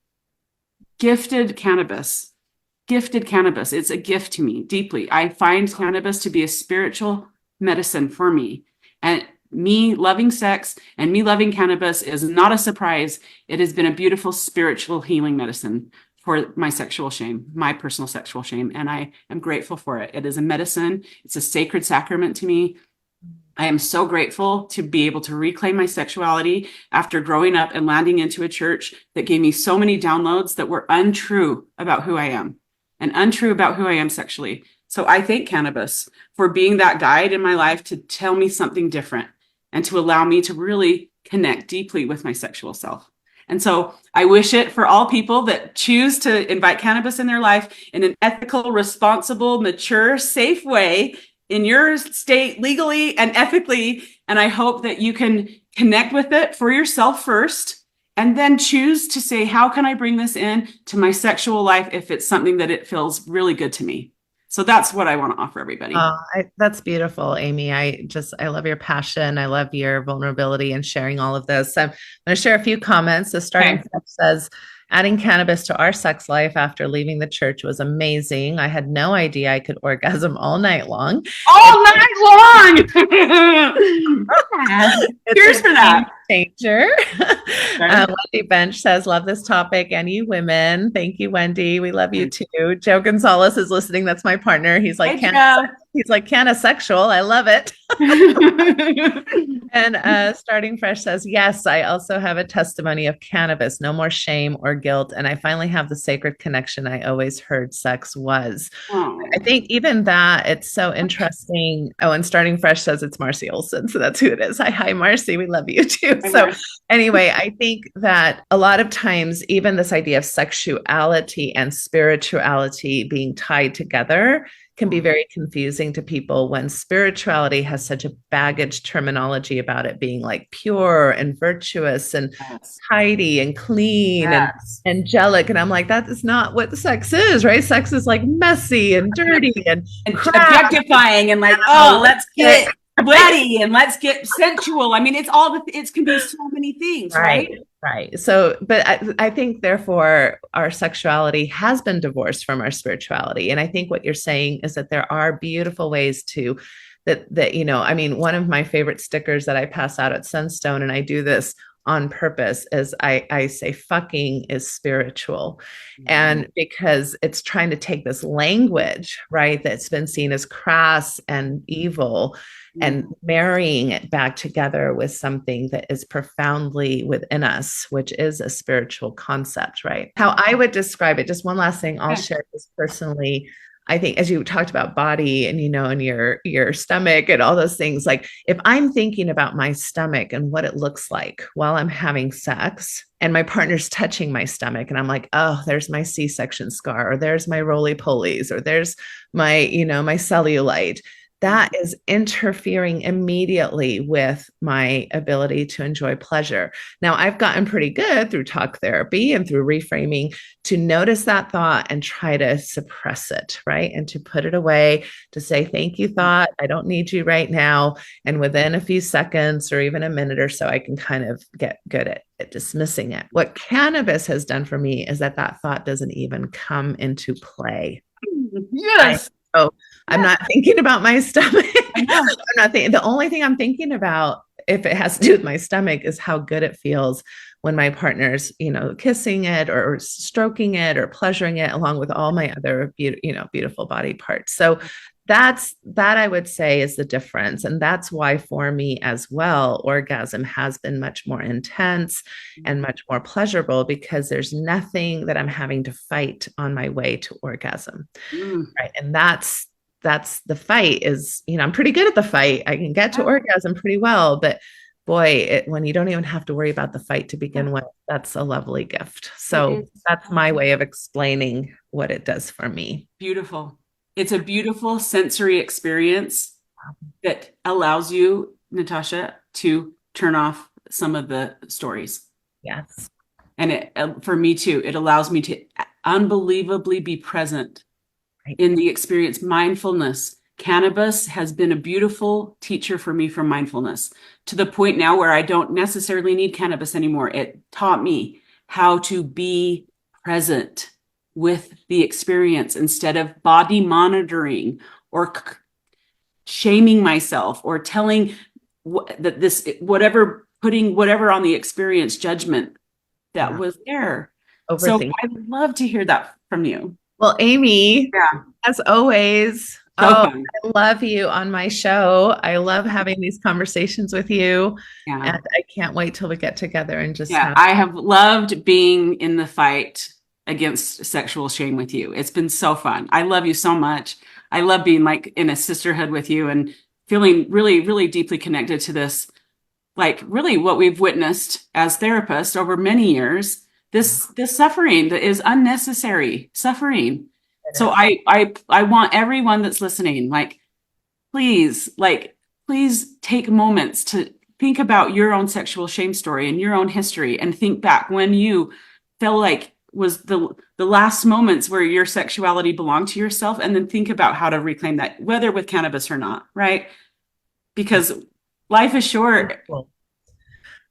[SPEAKER 3] gifted cannabis. It's a gift to me deeply. I find cannabis to be a spiritual medicine for me. And me loving sex and me loving cannabis is not a surprise. It has been a beautiful spiritual healing medicine for my sexual shame, my personal sexual shame. And I am grateful for it. It is a medicine. It's a sacred sacrament to me. I am so grateful to be able to reclaim my sexuality after growing up and landing into a church that gave me so many downloads that were untrue about who I am and untrue about who I am sexually. So I thank cannabis for being that guide in my life to tell me something different and to allow me to really connect deeply with my sexual self. And so I wish it for all people that choose to invite cannabis in their life in an ethical, responsible, mature, safe way in your state, legally and ethically. And I hope that you can connect with it for yourself first, and then choose to say, how can I bring this in to my sexual life if it's something that it feels really good to me? So that's what I want to offer everybody.
[SPEAKER 2] That's beautiful, Aimee. I love your passion. I love your vulnerability and sharing all of this. I'm going to share a few comments. The starting says, adding cannabis to our sex life after leaving the church was amazing. I had no idea I could orgasm all night long.
[SPEAKER 3] All night long! Cheers for that.
[SPEAKER 2] Changer. Wendy Bench says, love this topic and you women. Thank you, Wendy. We love you too. Joe Gonzalez is listening. That's my partner. He's like, canisexual. I love it. And Starting Fresh says, yes, I also have a testimony of cannabis. No more shame or guilt. And I finally have the sacred connection I always heard sex was. I think even that, it's so interesting. Oh, and Starting Fresh says it's Marcy Olson. So that's who it is. Hi, Marcy. We love you too. So anyway, I think that a lot of times, even this idea of sexuality and spirituality being tied together can be very confusing to people when spirituality has such a baggage terminology about it being like pure and virtuous and tidy and clean and angelic. And I'm like, that is not what sex is, right? Sex is like messy and dirty and
[SPEAKER 3] objectifying and like, let's get bloody and let's get sensual. I mean, it can be so many things, right?
[SPEAKER 2] Right. So, but I think therefore our sexuality has been divorced from our spirituality. And I think what you're saying is that there are beautiful ways to that, you know, I mean, one of my favorite stickers that I pass out at Sunstone, and I do this on purpose is I say fucking is spiritual. And because it's trying to take this language, right, that's been seen as crass and evil, and marrying it back together with something that is profoundly within us, which is a spiritual concept, right? How I would describe it, just one last thing I'll share this personally. I think as you talked about body and, and your stomach and all those things, like if I'm thinking about my stomach and what it looks like while I'm having sex and my partner's touching my stomach and I'm like, oh, there's my C-section scar, or there's my roly-polies, or there's my, my cellulite, that is interfering immediately with my ability to enjoy pleasure. Now, I've gotten pretty good through talk therapy and through reframing to notice that thought and try to suppress it, right? And to put it away, to say, thank you, thought. I don't need you right now. And within a few seconds or even a minute or so, I can kind of get good at dismissing it. What cannabis has done for me is that thought doesn't even come into play.
[SPEAKER 3] Yes.
[SPEAKER 2] Right? So I'm not thinking about my stomach. I'm not thinking. The only thing I'm thinking about, if it has to do with my stomach, is how good it feels when my partner's, kissing it or stroking it or pleasuring it, along with all my other, beautiful body parts. So that I would say is the difference. And that's why for me as well, orgasm has been much more intense and much more pleasurable, because there's nothing that I'm having to fight on my way to orgasm. Right. And that's the fight is, I'm pretty good at the fight. I can get to orgasm pretty well, but boy, when you don't even have to worry about the fight to begin with, that's a lovely gift. So that's my way of explaining what it does for me.
[SPEAKER 3] Beautiful. It's a beautiful sensory experience that allows you, Natasha, to turn off some of the stories.
[SPEAKER 2] Yes.
[SPEAKER 3] And for me too, it allows me to unbelievably be present in the experience. Mindfulness. Cannabis has been a beautiful teacher for me for mindfulness, to the point now where I don't necessarily need cannabis anymore. It taught me how to be present with the experience instead of body monitoring or shaming myself or telling putting whatever on the experience judgment that was there. So I'd love to hear that from you.
[SPEAKER 2] Well, Aimee, as always, I love you on my show. I love having these conversations with you. And I can't wait till we get together and just
[SPEAKER 3] I have loved being in the fight against sexual shame with you. It's been so fun. I love you so much. I love being like in a sisterhood with you and feeling really, really deeply connected to this, like really what we've witnessed as therapists over many years, this suffering that is unnecessary suffering. So I want everyone that's listening, please take moments to think about your own sexual shame story and your own history, and think back when you felt like was the last moments where your sexuality belonged to yourself, and then think about how to reclaim that, whether with cannabis or not, right? Because life is short.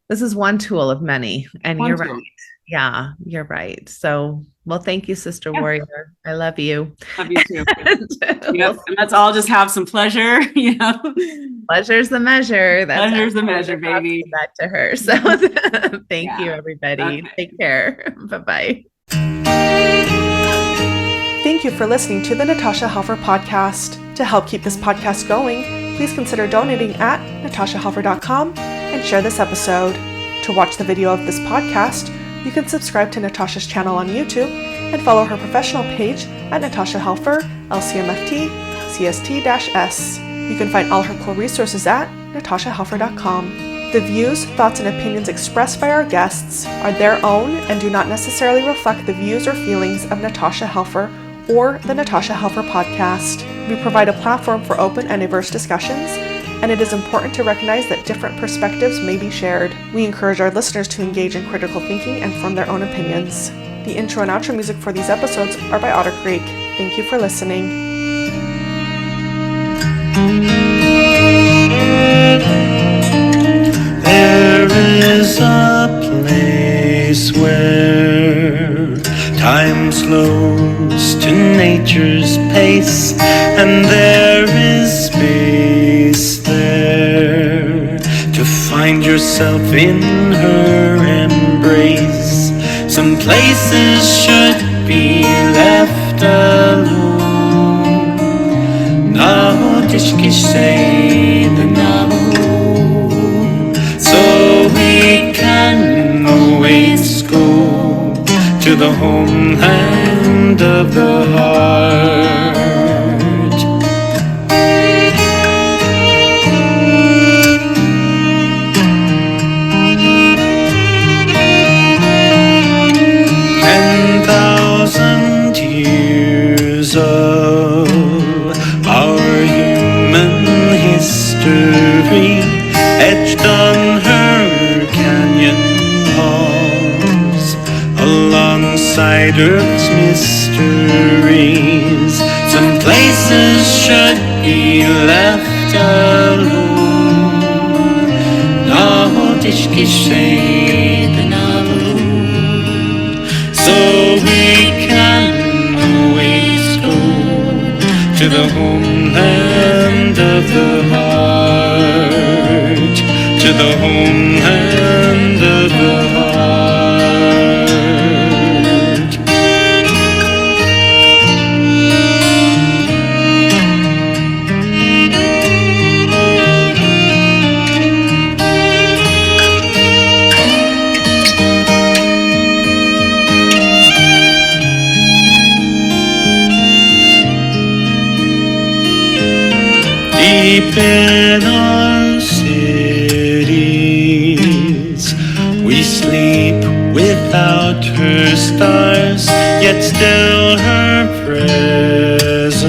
[SPEAKER 2] This is one tool of many, and you're right. Yeah, you're right. So, well, thank you, Sister Warrior. I love you.
[SPEAKER 3] Love you too. And let's all just have some pleasure,
[SPEAKER 2] Pleasure's the measure.
[SPEAKER 3] Pleasure's the measure, baby.
[SPEAKER 2] Back to her. So thank you, everybody. Okay. Take care. Bye-bye.
[SPEAKER 1] Thank you for listening to the Natasha Helfer Podcast. To help keep this podcast going, please consider donating at natashahelfer.com and share this episode. To watch the video of this podcast, you can subscribe to Natasha's channel on YouTube and follow her professional page at Natasha Helfer, LCMFT, CST-S. You can find all her cool resources at natashahelfer.com. The views, thoughts, and opinions expressed by our guests are their own and do not necessarily reflect the views or feelings of Natasha Helfer or the Natasha Helfer Podcast. We provide a platform for open and diverse discussions, and it is important to recognize that different perspectives may be shared. We encourage our listeners to engage in critical thinking and form their own opinions. The intro and outro music for these episodes are by Otter Creek. Thank you for listening.
[SPEAKER 4] There is a place where time slows to nature's pace, and there is space there to find yourself in her Some places should be left alone. Now tishki say the Navajo, so we can always go to the homeland of the heart. 10,000 years of our human history etched on her canyon walls, alongside Earth's mysteries. Some places should be left alone. Now tishkishay the Navajo, so we can always go to the homeland of the heart, to the homeland of the heart. Deep in our cities, we sleep without her stars, yet still her presence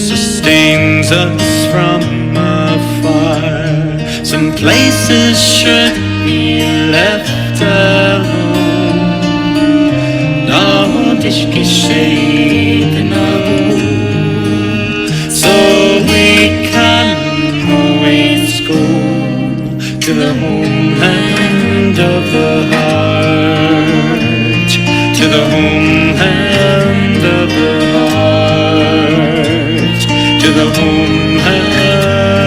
[SPEAKER 4] sustains us from afar. Some places should be left alone. Now tishkishay the Navajo, so we can always go to the homeland of the heart, to the homeland of the heart, to the homeland